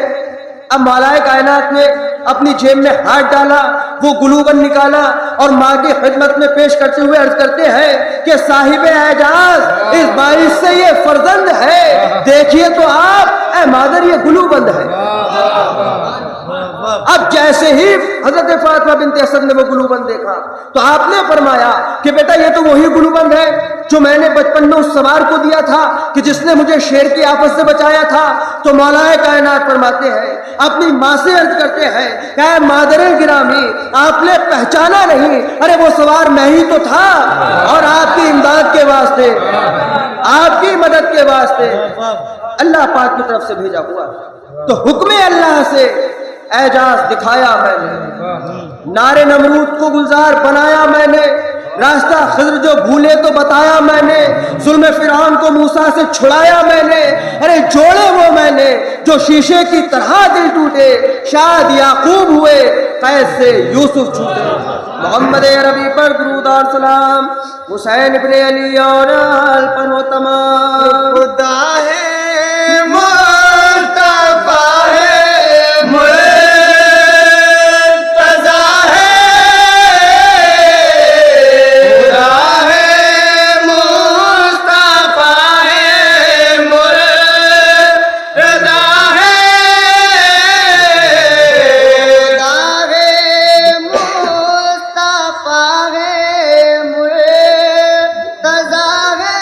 اب مولا کائنات نے اپنی جیب میں ہاتھ ڈالا، وہ گلوبند نکالا اور ماں کی خدمت میں پیش کرتے ہوئے عرض کرتے ہیں کہ صاحب اعجاز اس باعث سے یہ فرزند ہے، دیکھیے تو آپ اے مادر یہ گلوبند ہے۔ اب جیسے ہی حضرت فاطمہ بنت اسد نے وہ گلوبند دیکھا تو آپ نے فرمایا کہ بیٹا یہ تو وہی گلوبند ہے جو میں نے بچپن میں اس سوار کو دیا تھا کہ جس نے مجھے شیر کی آفت سے بچایا تھا۔ تو مولا کائنات فرماتے ہیں، اپنی ماں سے عرض کرتے ہیں کہ اے مادر گرامی آپ نے پہچانا نہیں، ارے وہ سوار میں ہی تو تھا، اور آپ کی امداد کے واسطے، آپ کی مدد کے واسطے اللہ پاک کی طرف سے بھیجا ہوا۔ تو حکم اللہ سے اعجاز دکھایا میں نے، نارے نمرود کو گلزار بنایا میں نے، راستہ خضر جو بھولے تو بتایا میں نے، ظلم فرعون کو موسیٰ سے چھڑایا میں نے، ارے جوڑے وہ میں نے جو شیشے کی طرح دل ٹوٹے، شاد یعقوب ہوئے قید سے یوسف چھوٹے۔ محمد عربی پر درود اور سلام، حسین ابن علی اور آل پر و تمام۔ خدا ہے مرتبہ ہے مرتضی ہے، خدا ہے مصطفیٰ ہے مرتضی ہے، خدا ہے مصطفیٰ ہے مرتضی ہے۔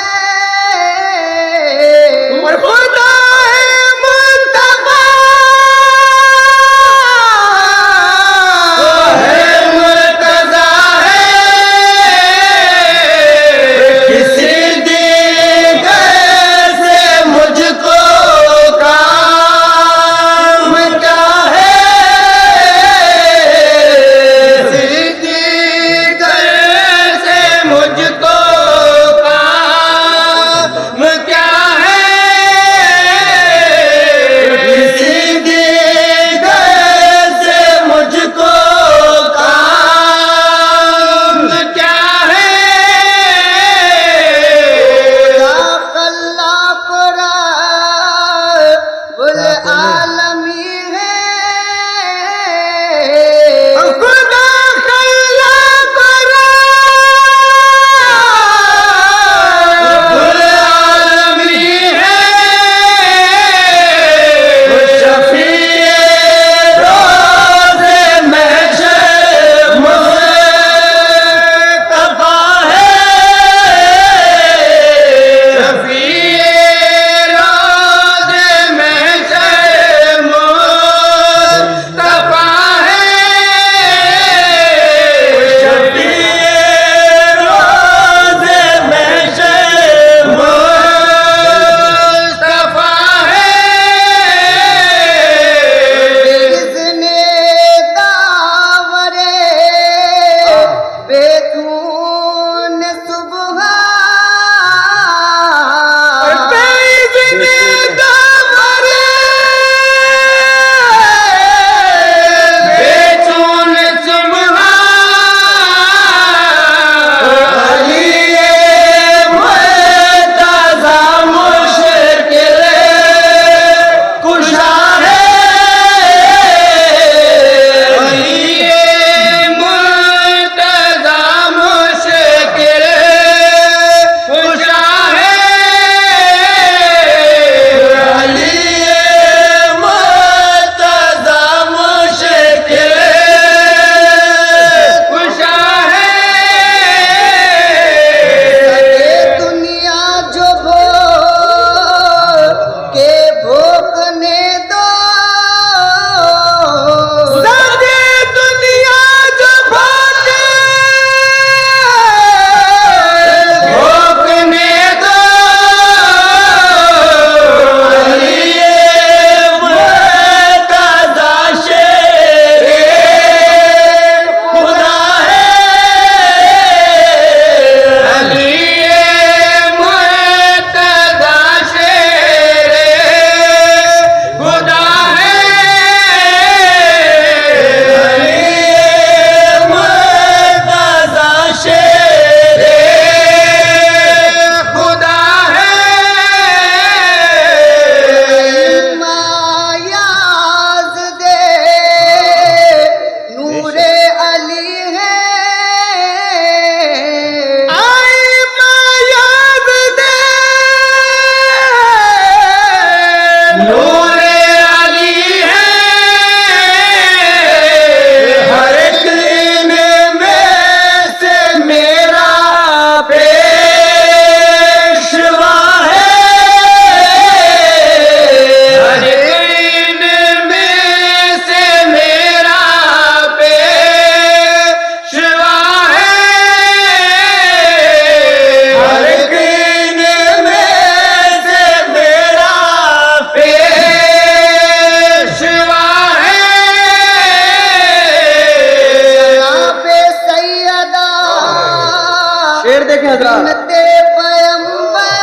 دیکھیں حضرات. تیرے پیغمبر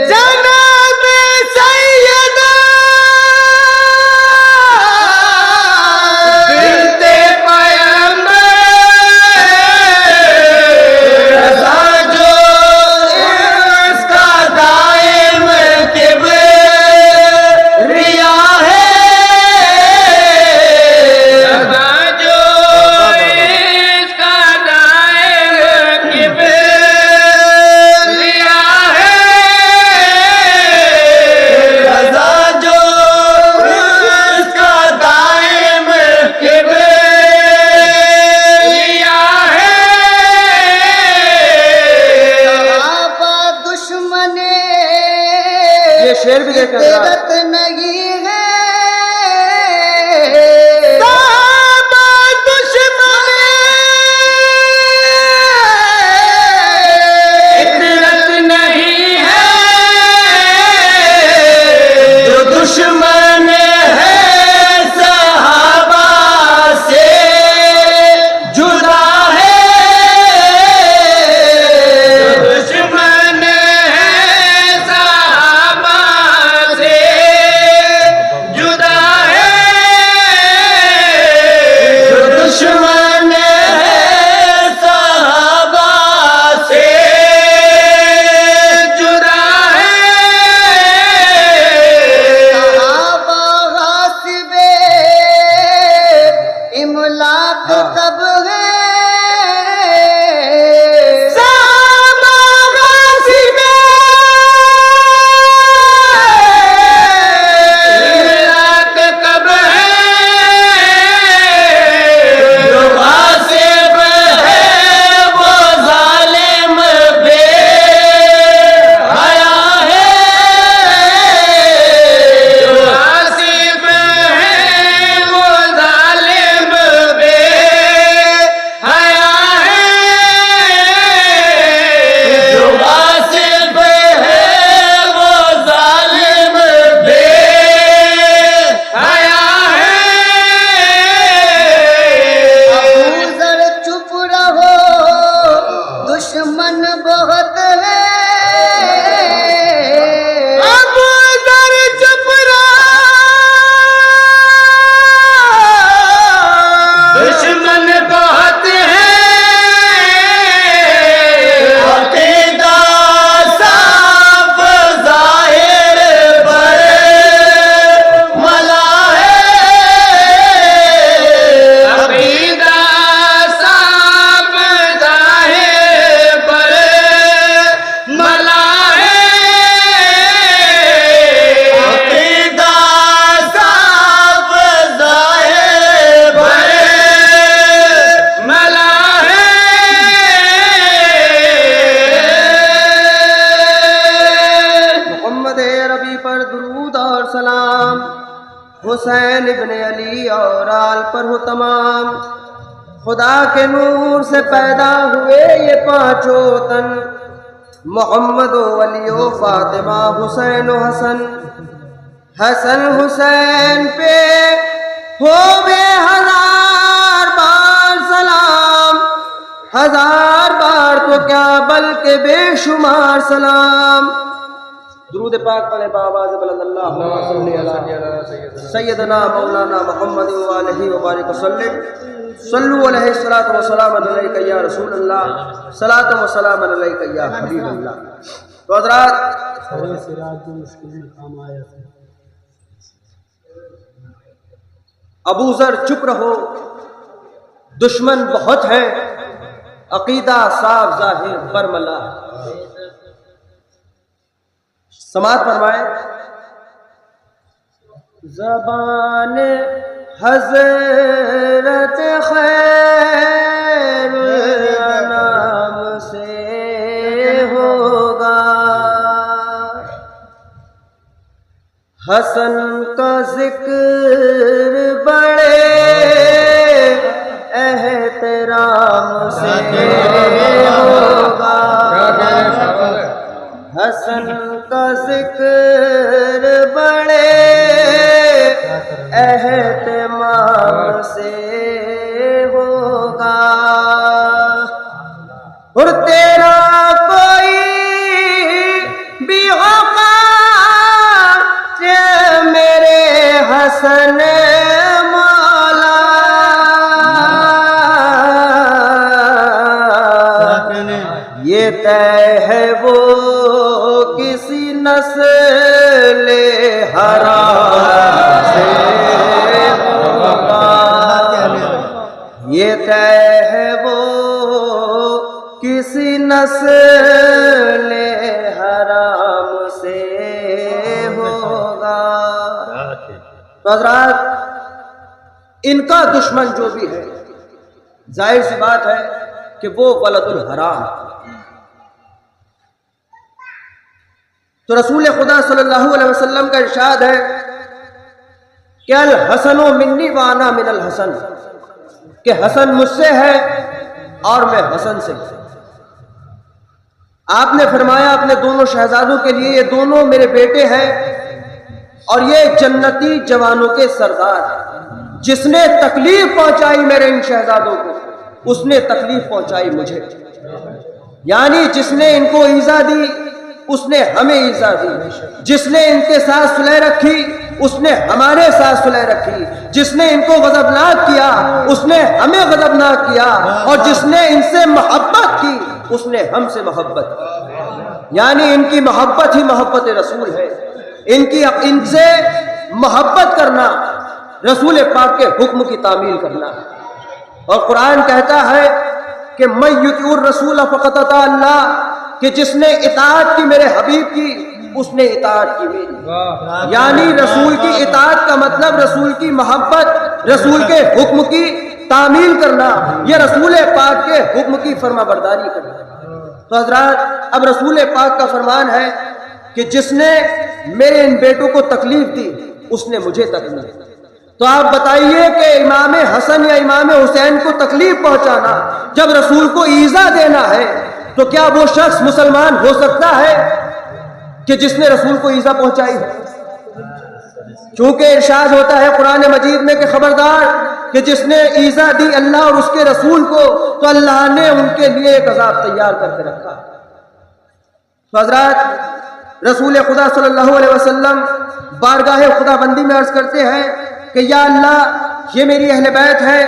جناب سیدہ بنت پیغمبر رضا جو اس کا دائم کبریا ہے رضا جو اس کا دائم کبریا ہے رضا جو اس کا دائم کبریا ہے صحابہ دشمن یہ شعر بھی دیکھیں حضرات. تیرت نہیں ہے صحابہ دشمن تیرت نہیں ہے جو دشمن ہے صحابہ سے جدا ہے جو دشمن ہے صحابہ سے جدا ہے جو دشمن ہے صحابہ سے جدا ہے صحابہ غاصب املاک کب ہے صحابہ غاصب املاک کب ہے جو غاصب ہے وہ ظالم بے حیا ہے جو غاصب ہے وہ ظالم بے حیا ہے جو غاصب ہے وہ ظالم بے حیا ہے ابو ذر چپ رہو دشمن بہت ہے ابو ذر چپ رہو دشمن بہت ہے عقیدہ صاف ظاہر پر ملا ہے عقیدہ صاف ظاہر پر ملا ہے عقیدہ صاف ظاہر پر ملا ہے محمد ربی پر درود اور سلام. حسین ابن علی اور آل پر ہو تمام. خدا کے نور سے پیدا ہوئے یہ پانچوں تن. محمد و علی و فاطمہ حسین و حسن. حسن حسین پہ ہو بے ہزار بار سلام. ہزار بار تو کیا بلکہ بے شمار سلام. درود پاک پڑھے بآواز بلند اللہم صلی علی سیدنا مولانا محمد وآلہ وبارک وسلم. صلو علیہ الصلاۃ والسلام علیک یا رسول اللہ. صلاۃ و سلام علیک یا حبیب اللہ. تو حضرات ابو ذر چپ رہو دشمن بہت ہیں عقیدہ صاف ظاہر برملا. سماعت فرمائے. زبان حضرت خیر نام سے ہوگا. حسن کا ذکر بڑے احترام سے ہوگا. حسن کا ذکر بڑے اہتمام سے ہوگا. یہ طے ہے وہ کسی نسل حرام سے ہوگا۔ تو حضرات، ان کا دشمن جو بھی ہے، ظاہر سی بات ہے کہ وہ ولد الحرام۔ تو رسول خدا صلی اللہ علیہ وسلم کا ارشاد ہے کہ الحسن منی وانا من الحسن، کہ حسن مجھ سے ہے اور میں حسن سے ہوں۔ آپ نے فرمایا اپنے دونوں شہزادوں کے لیے، یہ دونوں میرے بیٹے ہیں اور یہ جنتی جوانوں کے سردار ہیں۔ جس نے تکلیف پہنچائی میرے ان شہزادوں کو، اس نے تکلیف پہنچائی مجھے، یعنی جس نے ان کو ایذا دی اس نے ہمیں ایذا دی، جس نے ان کے ساتھ صلح رکھی اس نے ہمارے ساتھ صلح رکھی، جس نے ان کو غضبناک کیا اس نے ہمیں غضبناک کیا، اور جس نے ان سے محبت کی اس نے ہم سے محبت کی۔ یعنی ان کی محبت ہی محبت رسول ہے، ان سے محبت کرنا رسول پاک کے حکم کی تعمیل کرنا ہے۔ اور قرآن کہتا ہے کہ من یطیع الرسول فقد اطاع اللہ، کہ جس نے اطاعت کی میرے حبیب کی اس نے اطاعت کی میری۔ یعنی رسول کی اطاعت کا مطلب رسول کی محبت، رسول کے حکم کی تعمیل کرنا، یہ رسول پاک کے حکم کی فرما برداری کرنا۔ تو حضرات، اب رسول پاک کا فرمان ہے کہ جس نے میرے ان بیٹوں کو تکلیف دی اس نے مجھے تکلیف دی۔ تو آپ بتائیے کہ امام حسن یا امام حسین کو تکلیف پہنچانا، جب رسول کو ایذا دینا ہے، تو کیا وہ شخص مسلمان ہو سکتا ہے کہ جس نے رسول کو ایذا پہنچائی ہے؟ چونکہ ارشاد ہوتا ہے قرآن مجید میں کہ خبردار، کہ جس نے ایذا دی اللہ اور اس کے رسول کو تو اللہ نے ان کے لیے ایک عذاب تیار کر کے رکھا۔ تو حضرات، رسول خدا صلی اللہ علیہ وسلم بارگاہ خدا بندی میں عرض کرتے ہیں کہ یا اللہ، یہ میری اہل بیت ہے،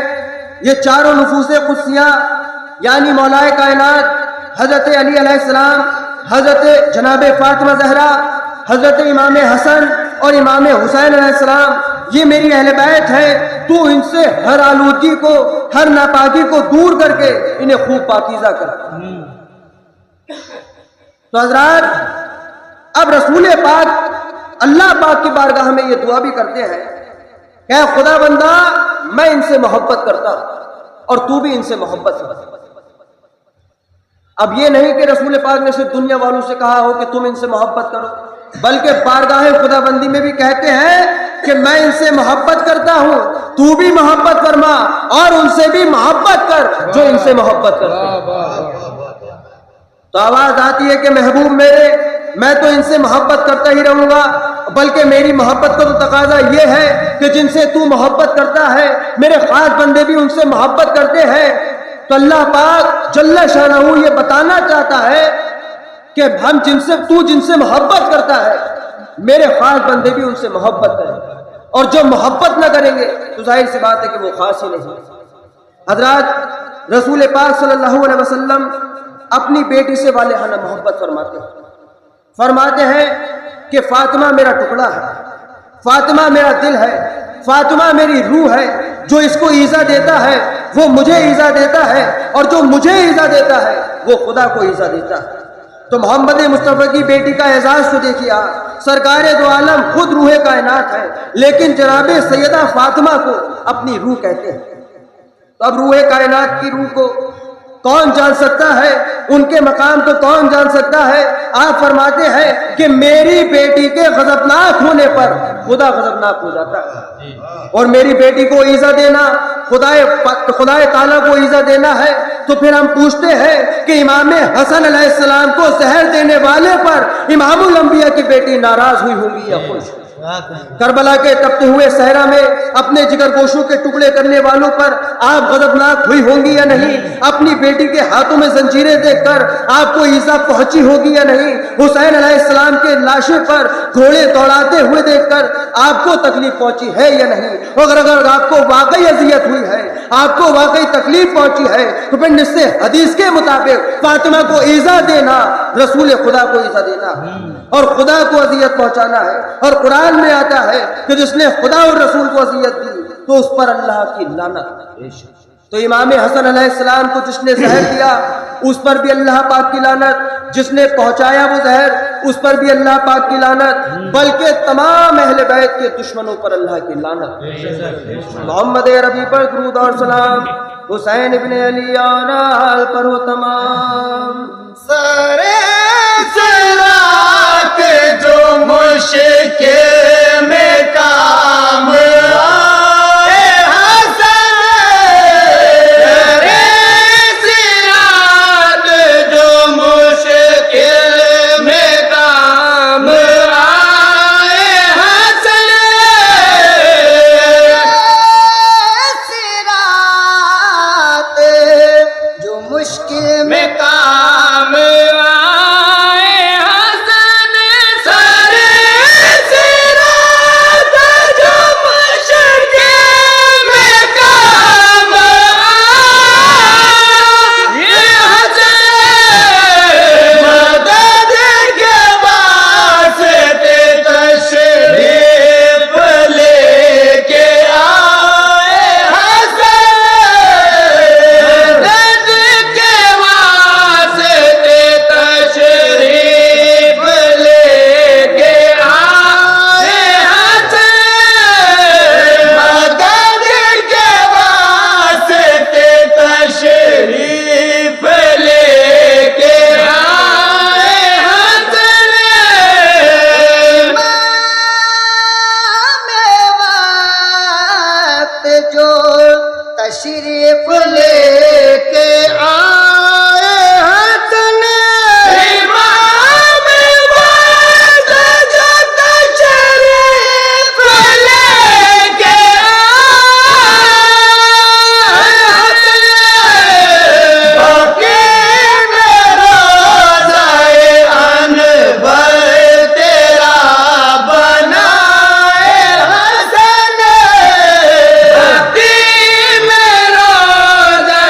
یہ چاروں نفوس قدسیہ، یعنی مولائے کائنات حضرت علی علیہ السلام، حضرت جناب فاطمہ زہرا، حضرت امام حسن اور امام حسین علیہ السلام، یہ میری اہل بیت ہے، تو ان سے ہر آلودگی کو، ہر ناپاکی کو دور کر کے انہیں خوب پاکیزہ کر۔ تو حضرات، اب رسول پاک اللہ پاک کی بارگاہ میں یہ دعا بھی کرتے ہیں کہ اے خدا بندہ، میں ان سے محبت کرتا ہوں اور تو بھی ان سے محبت کر۔ اب یہ نہیں کہ رسول پاک نے صرف دنیا والوں سے کہا ہو کہ تم ان سے محبت کرو، بلکہ بارگاہ خدا بندی میں بھی کہتے ہیں کہ میں ان سے محبت کرتا ہوں، تو بھی محبت فرما اور ان سے بھی محبت کر جو ان سے محبت کرتے ہیں۔ تو آواز آتی ہے کہ محبوب میرے، میں تو ان سے محبت کرتا ہی رہوں گا، بلکہ میری محبت کا تو تقاضا یہ ہے کہ جن سے تو محبت کرتا ہے میرے خاص بندے بھی ان سے محبت کرتے ہیں۔ تو اللہ پاک جل شانہ یہ بتانا چاہتا ہے کہ ہم جن سے محبت کرتا ہے میرے خاص بندے بھی ان سے محبت کریں، اور جو محبت نہ کریں گے تو ظاہر سی بات ہے کہ وہ خاص ہی نہیں۔ حضرات، رسول پاک صلی اللہ علیہ وسلم اپنی بیٹی سے والہانہ محبت فرماتے ہیں کہ فاطمہ میرا ٹکڑا ہے، فاطمہ میرا دل ہے، فاطمہ میری روح ہے، جو اس کو ایذا دیتا ہے وہ مجھے ایذا دیتا ہے، اور جو مجھے ایذا دیتا ہے وہ خدا کو ایذا دیتا ہے۔ تو محمد مصطفیٰ کی بیٹی کا اعزاز تو دیکھیے آپ، سرکار دو عالم خود روح کائنات ہے، لیکن جناب سیدہ فاطمہ کو اپنی روح کہتے ہیں۔ تو اب روح کائنات کی روح کو کون جان سکتا ہے، ان کے مقام کو کون جان سکتا ہے؟ آپ فرماتے ہیں کہ میری بیٹی کے غضبناک ہونے پر خدا غضبناک ہو جاتا ہے، اور میری بیٹی کو ایذا دینا، خدا تعالیٰ کو ایذا دینا ہے، تو پھر ہم پوچھتے ہیں کہ امام حسن علیہ السلام کو زہر دینے والے پر امام الانبیاء کی بیٹی ناراض ہوئی ہوگی یا خوش؟ کربلا کے تپتے ہوئے صحرا میں اپنے جگر گوشوں کے ٹکڑے کرنے والوں پر آپ غضبناک ہوئی ہوں گی یا نہیں؟ اپنی بیٹی کے ہاتھوں میں زنجیریں دیکھ کر آپ کو ایذا پہنچی ہوگی یا نہیں؟ حسین علیہ السلام کے لاشے پر گھوڑے دوڑاتے ہوئے دیکھ کر آپ کو تکلیف پہنچی ہے یا نہیں؟ اگر آپ کو واقعی اذیت ہوئی ہے، آپ کو واقعی تکلیف پہنچی ہے، تو پھر اس سے حدیث کے مطابق فاطمہ کو ایذا دینا رسول خدا کو ایذا دینا اور خدا کو اذیت پہنچانا ہے۔ اور قرآن میں آتا ہے کہ جس نے خدا اور رسول کو اذیت دی تو اس پر اللہ کی لعنت۔ تو امام حسن علیہ السلام کو جس نے زہر دیا اس پر بھی اللہ پاک کی لعنت، جس نے پہنچایا وہ زہر اس پر بھی اللہ پاک کی لعنت، بلکہ تمام اہل بیت کے دشمنوں پر اللہ کی لعنت۔ محمد ربی پر درود اور سلام، حسین ابن علی اور آل پر ہو تمام۔ سارے سراک جو مشکل میں کام آئے حسن، سارے سراک جو مشکل میں کام آئے حسن، سرات جو مشکل میں کام آئے حسن، سارے سراک جو مشکل میں کام آئے حسن، مدد کے واسطے تشریف لے کے آئے حسن، مدد کے واسطے تشریف لے کے آئے حسن، مدد کے واسطے تشریف لے کے آئے حسن، وقت جو تشریف لے کے آئے حسن، امام وقت جو تشریف لے کے آئے حسن، باقی میں روزہ انور تیرا بنائے حسن، باقی میں روزہ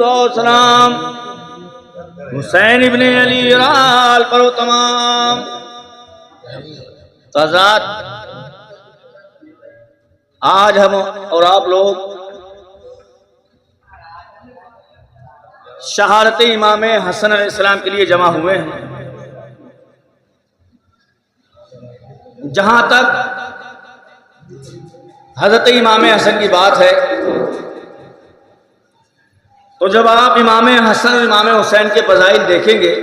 درود و سلام حسین ابن علی رال پر تمام تضاد. آج ہم اور آپ لوگ شہادت امام حسن علیہ السلام کے لیے جمع ہوئے ہیں. جہاں تک حضرت امام حسن کی بات ہے تو جب آپ امام حسن اور امام حسین کے فضائل دیکھیں گے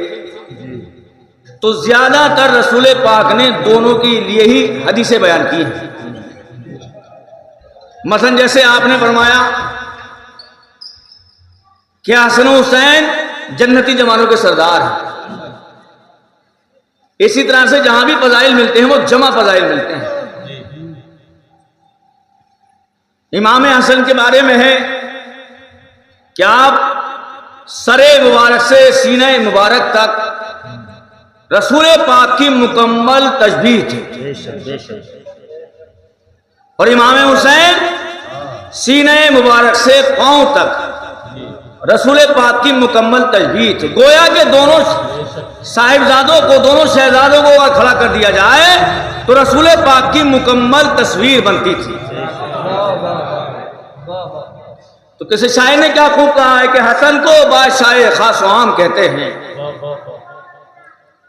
تو زیادہ تر رسول پاک نے دونوں کے لیے ہی حدیثیں بیان کی ہیں. مثلا جیسے آپ نے فرمایا کہ حسن و حسین جنتی جوانوں کے سردار ہیں، اسی طرح سے جہاں بھی فضائل ملتے ہیں وہ جمع فضائل ملتے ہیں. امام حسن کے بارے میں ہے کہ آپ سر مبارک سے سینہ مبارک تک رسول پاک کی مکمل تشبیہ تھی، اور امام حسین سینہ مبارک سے پاؤں تک رسول پاک کی مکمل تشبیہ تھی. گویا کہ دونوں صاحبزادوں کو، دونوں شہزادوں کو اگر کھڑا کر دیا جائے تو رسول پاک کی مکمل تصویر بنتی تھی. تو کسی شاعر نے کیا خوب کہا ہے کہ حسن کو بادشاہ خاص و عام کہتے ہیں،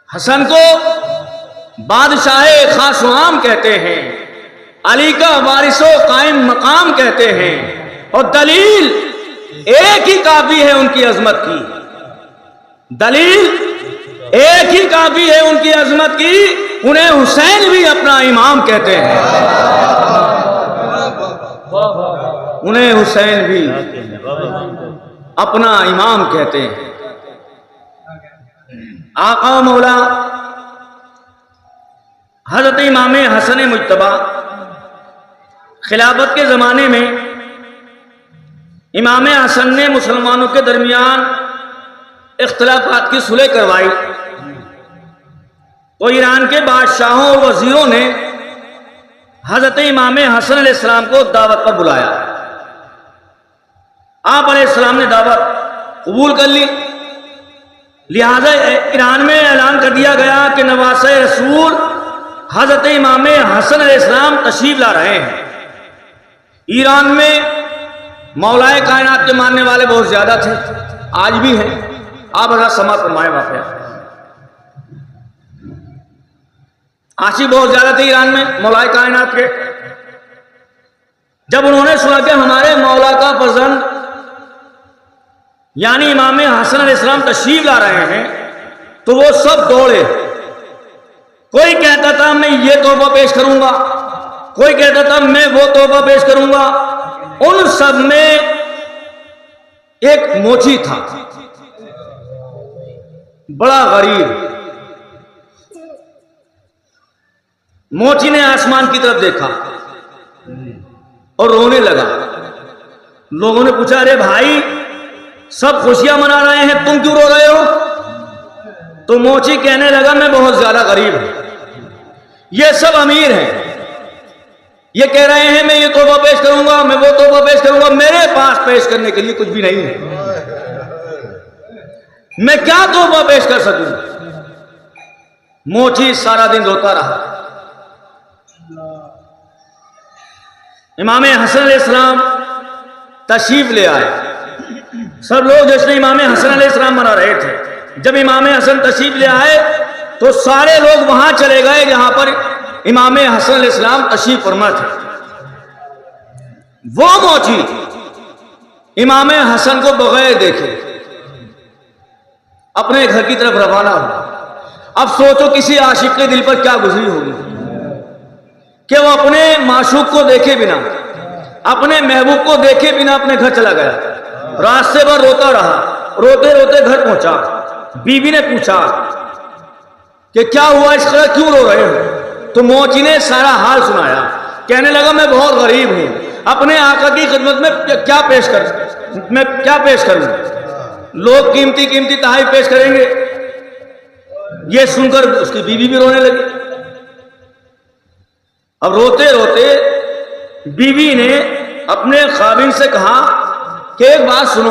حسن کو بادشاہ خاص و عام کہتے ہیں، علی کا وارث و قائم مقام کہتے ہیں، اور دلیل ایک ہی کافی ہے ان کی عظمت کی. دلیل ایک ہی کافی ہے ان کی عظمت کی، انہیں حسین بھی اپنا امام کہتے ہیں، انہیں حسین بھی اپنا امام کہتے ہیں. آقا و مولا حضرت امام حسن مجتبی خلافت کے زمانے میں امام حسن نے مسلمانوں کے درمیان اختلافات کی صلح کروائی تو ایران کے بادشاہوں اور وزیروں نے حضرت امام حسن علیہ السلام کو دعوت پر بلایا. آپ علیہ السلام نے دعوت قبول کر لی، لہذا ایران میں اعلان کر دیا گیا کہ نواسہ رسول حضرت امام حسن علیہ السلام تشریف لا رہے ہیں. ایران میں مولائے کائنات کے ماننے والے بہت زیادہ تھے، آج بھی ہیں. آپ حضرت سماعت فرمائے واقعہ. عاشق بہت زیادہ تھے ایران میں مولائے کائنات کے. جب انہوں نے سنا کہ ہمارے مولا کا فرزند یعنی امام حسن علیہ السلام تشریف لا رہے ہیں تو وہ سب دوڑے. کوئی کہتا تھا میں یہ تحفہ پیش کروں گا، کوئی کہتا تھا میں وہ تحفہ پیش کروں گا. ان سب میں ایک موچی تھا، بڑا غریب. موچی نے آسمان کی طرف دیکھا اور رونے لگا. لوگوں نے پوچھا ارے بھائی سب خوشیاں منا رہے ہیں تم کیوں رو رہے ہو؟ تو موچی کہنے لگا میں بہت زیادہ غریب ہوں، یہ سب امیر ہیں، یہ کہہ رہے ہیں میں یہ تحفہ پیش کروں گا، میں وہ تحفہ پیش کروں گا، میرے پاس پیش کرنے کے لیے کچھ بھی نہیں ہے، میں کیا تحفہ پیش کر سکوں؟ موچی سارا دن روتا رہا. امام حسن علیہ السلام تشریف لے آئے. سب لوگ جشن امام حسن علیہ السلام منا رہے تھے. جب امام حسن تشریف لے آئے تو سارے لوگ وہاں چلے گئے جہاں پر امام حسن علیہ السلام تشریف فرما تھے. وہ موچی امام حسن کو بغیر دیکھے اپنے گھر کی طرف روانہ ہوا. اب سوچو کسی عاشق کے دل پر کیا گزری ہوگی کہ وہ اپنے معشوق کو دیکھے بنا، اپنے محبوب کو دیکھے بنا اپنے گھر چلا گیا. راستے پر روتا رہا، روتے روتے گھر پہنچا. بیوی نے پوچھا کہ کیا ہوا، اس طرح کیوں رو رہے ہو؟ تو موچی نے سارا حال سنایا. کہنے لگا میں بہت غریب ہوں، اپنے آقا کی خدمت میں کیا پیش کروں؟ لوگ قیمتی قیمتی تحائف پیش کریں گے. یہ سن کر اس کی بیوی بھی رونے لگی. اب روتے روتے بیوی نے اپنے خاوند سے کہا کہ ایک بات سنو،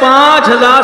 5000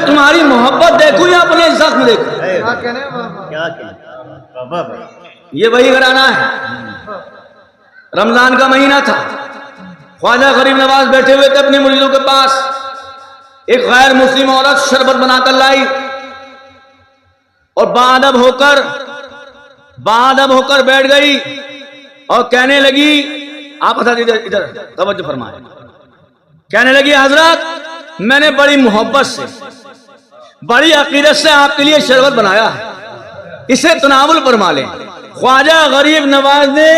میں تمہاری محبت دیکھوں یا اپنے زخم دیکھوں؟ کیا بابا یہ وہی گھرانہ ہے. رمضان کا مہینہ تھا. خواجہ غریب نواز بیٹھے ہوئے تھے اپنے مریدوں کے پاس. ایک غیر مسلم عورت شربت بنا کر لائی اور باادب ہو کر بیٹھ گئی اور کہنے لگی, آپ بتا دیجیے ادھر توجہ فرمائیں, کہنے لگی حضرت میں نے بڑی محبت سے بڑی عقیدت سے آپ کے لیے شربت بنایا ہے, اسے تناول فرما لیں. خواجہ غریب نواز نے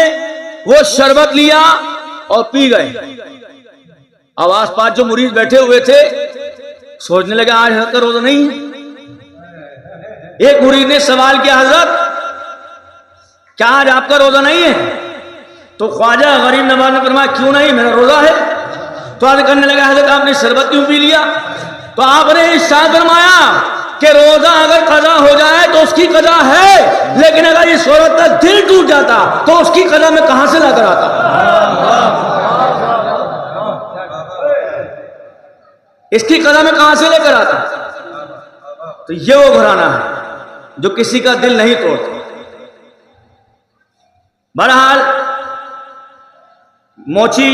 وہ شربت لیا اور پی گئے. اب آس پاس جو مرید بیٹھے ہوئے تھے سوچنے لگے آج حضرت کا روزہ نہیں ہے. ایک مرید نے سوال کیا, حضرت کیا آج آپ کا روزہ نہیں ہے؟ تو خواجہ غریب نواز نے فرمایا کیوں نہیں, میرا روزہ ہے. تو عرض کرنے لگا حضرت آپ نے شربت کیوں پی لیا؟ تو آپ نے ارشاد فرمایا کہ روزہ اگر قضا ہو جائے تو اس کی قضا ہے, لیکن اگر اس عورت کا دل ٹوٹ جاتا تو اس کی قضا میں کہاں سے لا کر آتا؟ اس کی قضا میں کہاں سے لے کر آتا؟ تو یہ وہ گھرانہ ہے جو کسی کا دل نہیں توڑتا. بہرحال موچی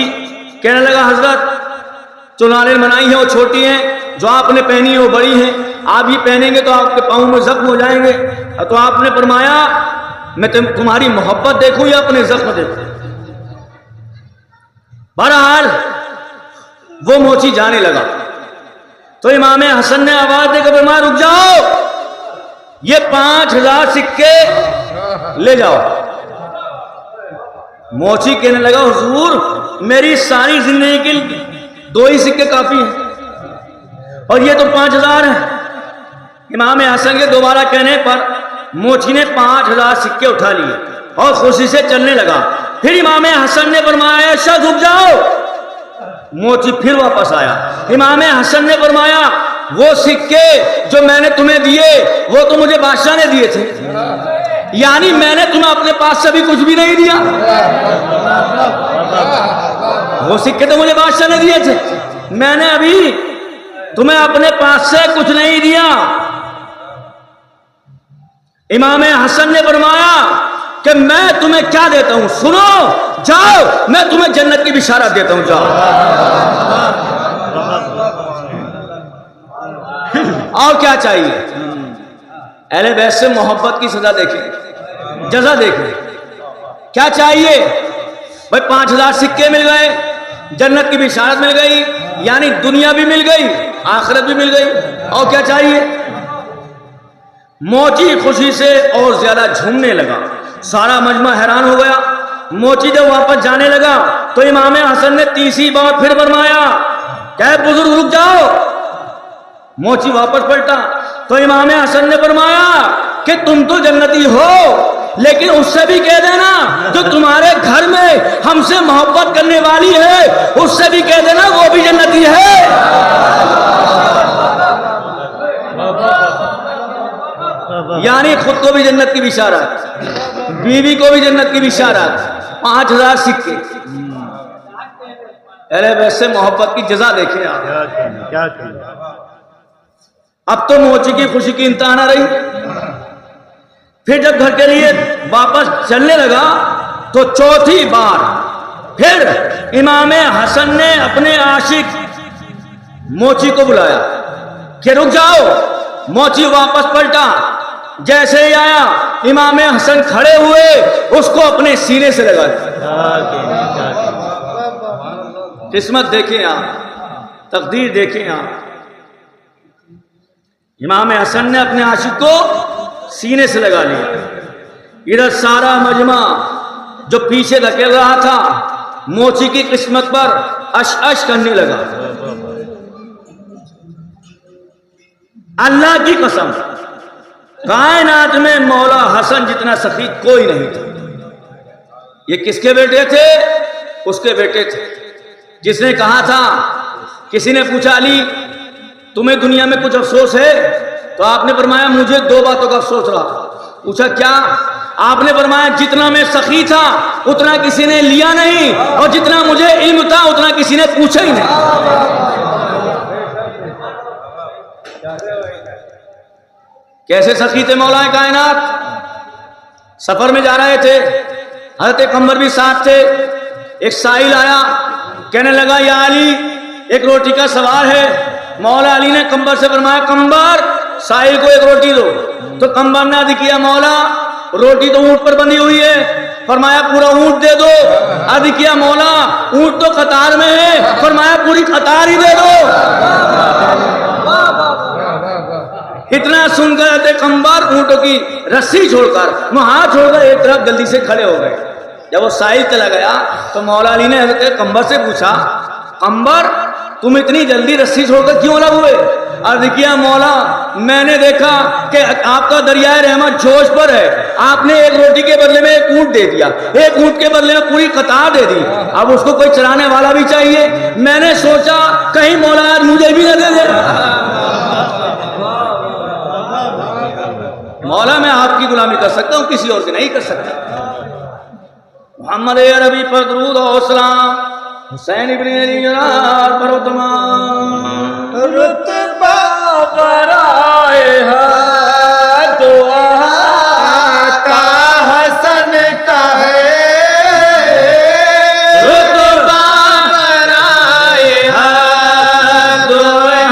کہنے لگا حضرت جو نالیں بنائی ہیں وہ چھوٹی ہیں, جو آپ نے پہنی ہے وہ بڑی ہیں, آپ یہ پہنیں گے تو آپ کے پاؤں میں زخم ہو جائیں گے. تو آپ نے فرمایا میں تمہاری محبت دیکھوں یا اپنے زخم دیکھوں؟ بہرحال وہ موچی جانے لگا تو امام حسن نے آواز دے کر فرمایا رک جاؤ, یہ 5000 سکے لے جاؤ. موچی کہنے لگا حضور میری ساری زندگی کے 2 ہی سکے کافی ہیں اور یہ تو 5000 ہیں. امام حسن کے دوبارہ کہنے پر موچی نے 5000 سکے اٹھا لیے اور خوشی سے چلنے لگا. پھر امام حسن نے فرمایا شاہ رک جاؤ. موچی پھر واپس آیا. امام حسن نے فرمایا وہ سکے جو میں نے تمہیں دیے وہ تو مجھے بادشاہ نے دیے تھے, یعنی میں نے تمہیں اپنے پاس سے بھی کچھ بھی نہیں دیا. وہ سکے تو مجھے بادشاہ نے دیے تھے, میں نے ابھی تمہیں اپنے پاس سے کچھ نہیں دیا. امام حسن نے فرمایا کہ میں تمہیں کیا دیتا ہوں, سنو جاؤ میں تمہیں جنت کی بشارت دیتا ہوں, جاؤ. اور کیا چاہیے؟ اہل بیت سے محبت کی سزا دیکھیں, جزا دیکھیں. کیا چاہیے بھائی؟ 5000 سکے مل گئے, جنت کی بشارت مل گئی, یعنی دنیا بھی مل گئی آخرت بھی مل گئی. اور کیا چاہیے؟ موچی خوشی سے اور زیادہ جھومنے لگا. سارا مجمع حیران ہو گیا. موچی جب واپس جانے لگا تو امام حسن نے تیسری بار پھر فرمایا کہ بزرگ رک جاؤ. موچی واپس پلٹا تو امام حسن نے فرمایا کہ تم تو جنتی ہو, لیکن اس سے بھی کہہ دینا جو تمہارے گھر میں ہم سے محبت کرنے والی ہے اس سے بھی کہہ دینا وہ بھی جنتی ہے. یعنی خود کو بھی جنت کی بشارت, بیوی کو بھی جنت کی بشارت, 5000 سکے. اہل بیت سے محبت کی جزا دیکھیں آپ. کیا اب تو موچی کی خوشی کی انتہا نہ رہی. پھر جب گھر کے لیے واپس چلنے لگا تو چوتھی بار پھر امام حسن نے اپنے عاشق موچی کو بلایا کہ رک جاؤ. موچی واپس پلٹا, جیسے ہی آیا امام حسن کھڑے ہوئے اس کو اپنے سینے سے لگا دیا. قسمت دیکھیں آپ, تقدیر دیکھیں آپ. امام حسن نے اپنے عاشق کو سینے سے لگا لیا. ادھر سارا مجمع جو پیچھے دھکیل رہا تھا موچی کی قسمت پر اش اش کرنے لگا. اللہ کی قسم کائنات میں مولا حسن جتنا سخی کوئی نہیں تھا. یہ کس کے بیٹے تھے؟ اس کے بیٹے تھے جس نے کہا تھا, کسی نے پوچھا علی تمہیں دنیا میں کچھ افسوس ہے؟ تو آپ نے فرمایا مجھے 2 باتوں کا افسوس رہا. پوچھا کیا؟ آپ نے فرمایا جتنا میں سخی تھا اتنا کسی نے لیا نہیں, اور جتنا مجھے علم تھا اتنا کسی نے پوچھا ہی نہیں. کیسے سخی تھے مولا کائنات. سفر میں جا رہے تھے, حضرت قمر بھی ساتھ تھے. ایک سائل آیا, کہنے لگا یا علی ایک روٹی کا سوال ہے. مولا علی نے قمر سے فرمایا قمر سائل کو ایک روٹی دو. تو قمر نے عرض کیا مولا روٹی تو اونٹ پر بندھی ہوئی ہے. فرمایا پورا اونٹ دے دو. عرض کیا مولا اونٹ تو قطار میں ہے. فرمایا پوری قطار ہی دے دو. اتنا سن کر حضرت قمر اونٹوں کی رسی چھوڑ کر وہاں چھوڑ کر ایک طرف جلدی سے کھڑے ہو گئے. جب وہ سائل چلا گیا تو مولا علی نے حضرت قمر سے پوچھا قمر تم اتنی جلدی رسی چھوڑ کر کیوں الگ ہوئے؟ عرض کیا مولا میں نے دیکھا کہ آپ کا دریائے رحمت جوش پر ہے. آپ نے ایک روٹی کے بدلے میں ایک اونٹ دے دیا, ایک اونٹ کے بدلے میں پوری قطار دے دی. اب اس کو کوئی چلانے والا بھی چاہیے. میں نے سوچا کہیں مولا مجھے بھی نہ دے دے. مولا میں آپ کی غلامی کر سکتا ہوں, کسی اور کی نہیں کر سکتا. محمد عربی پر درود و سلام. حسین ابن علی پر تمام رتبہ برائے ہے دعا کا حسن کا ہے. رتبہ برائے ہے دعا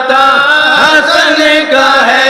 کا حسن کا ہے.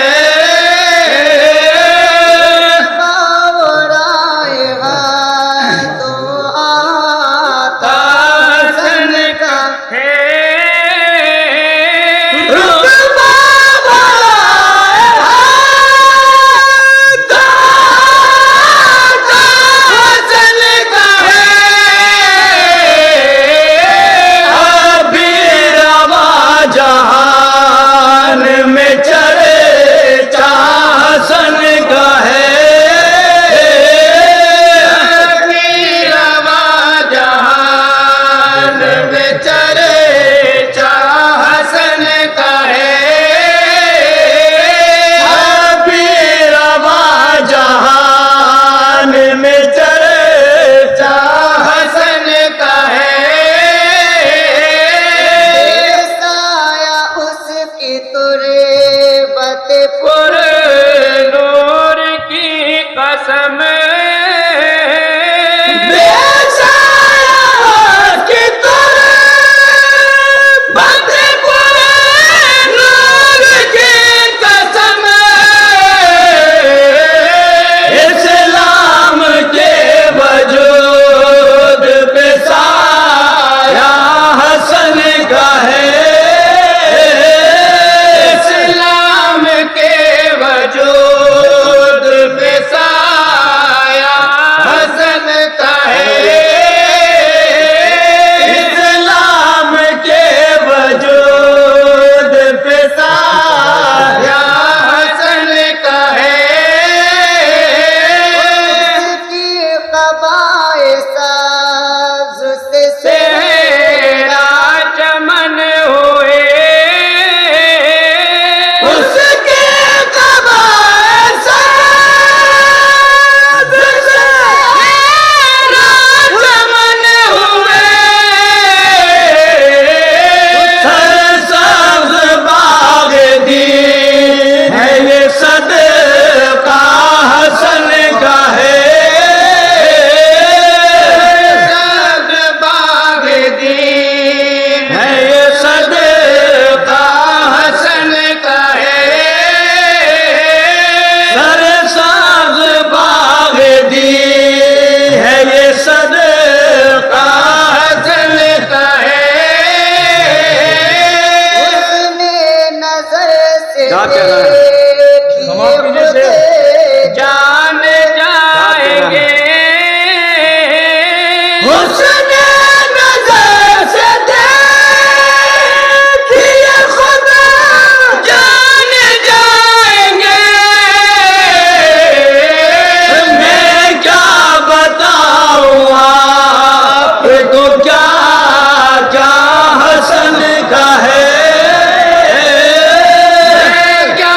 کیا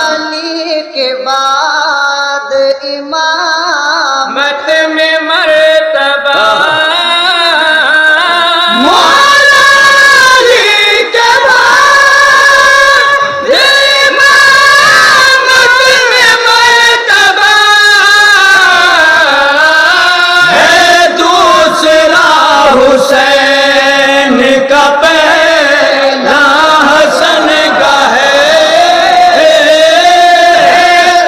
علی کے بعد امام مت میں مرتبہ مولا علی کے بعد امامت میں مرتبہ ہے دوسرا حسین کا پہلا حسن کا ہے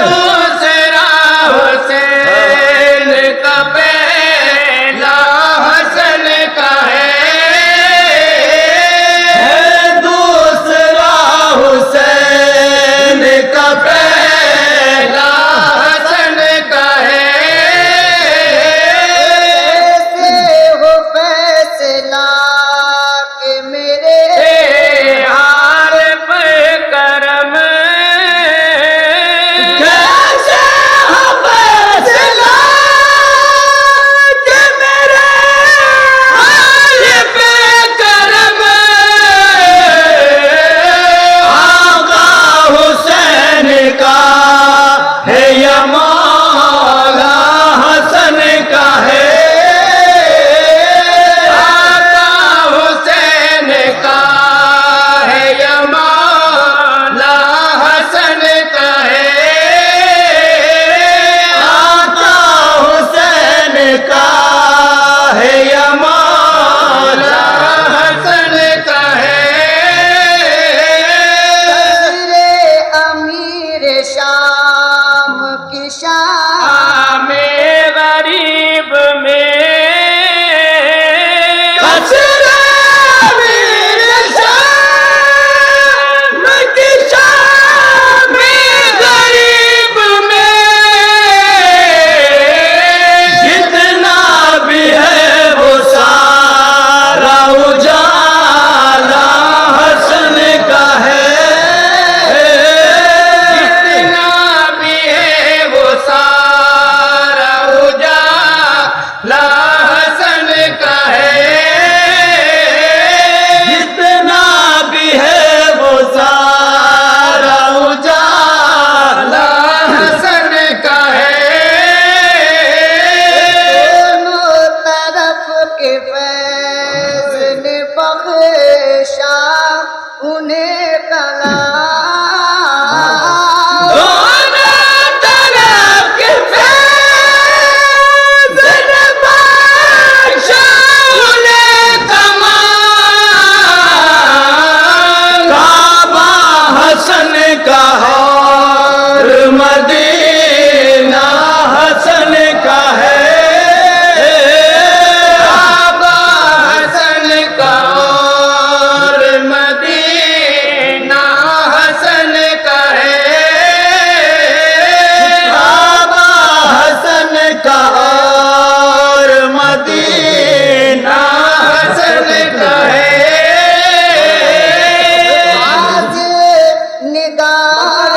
دوسرا حسین کا پہلا حسن کا ہے دوسرا حسین کا پہلا حسن کا ہے کیسے ہو فیصلہ کہ میرے حال پہ کرم کیسے ہو فیصلہ کہ میرے حال پہ کرم آقا حسین کا ہے یا مولا حسن کا ہے آقا حسین کا ہے یا مولا حسن کا ہے آقا حسین کا ہے یا مولا حسن کا ہے تصویر امیر شام کی شام میں غریب میں قصر امیر شام کی شام غریب میں جتنا بھی ہے وہ سارا اجالا حسن کا ہے جتنا بھی ہے وہ سارا اجالا حسن کا ہے جتنا بھی ہے وہ سارا اجالا حسن کا ہے دونوں طرف کے فیض نے بخشا انہیں کلام دونوں طرف کے فیض نے بخشا انہیں کمال کعبہ حسن کا ہے اور مدینہ حسن کا ہے کعبہ حسن کا اور مدینہ حسن کا ہے کعبہ حسن کا اور مدینہ حسن کا ہے آج نگار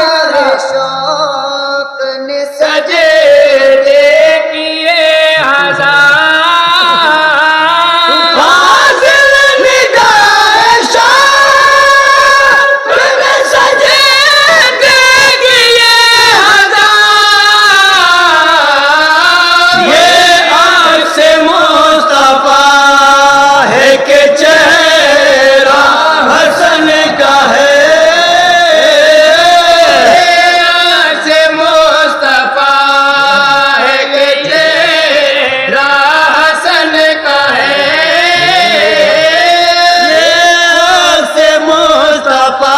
شوق نے سجے کیے ہزار فاضل نگاہ شوق میں سجے کیے ہزار یہ آنکھ سے مصطفیٰ ہے کہ چہرہ حسن کا ہے سے مصطفیٰ ہے کہ چہرہ حسن کا ہے سے مصطفیٰ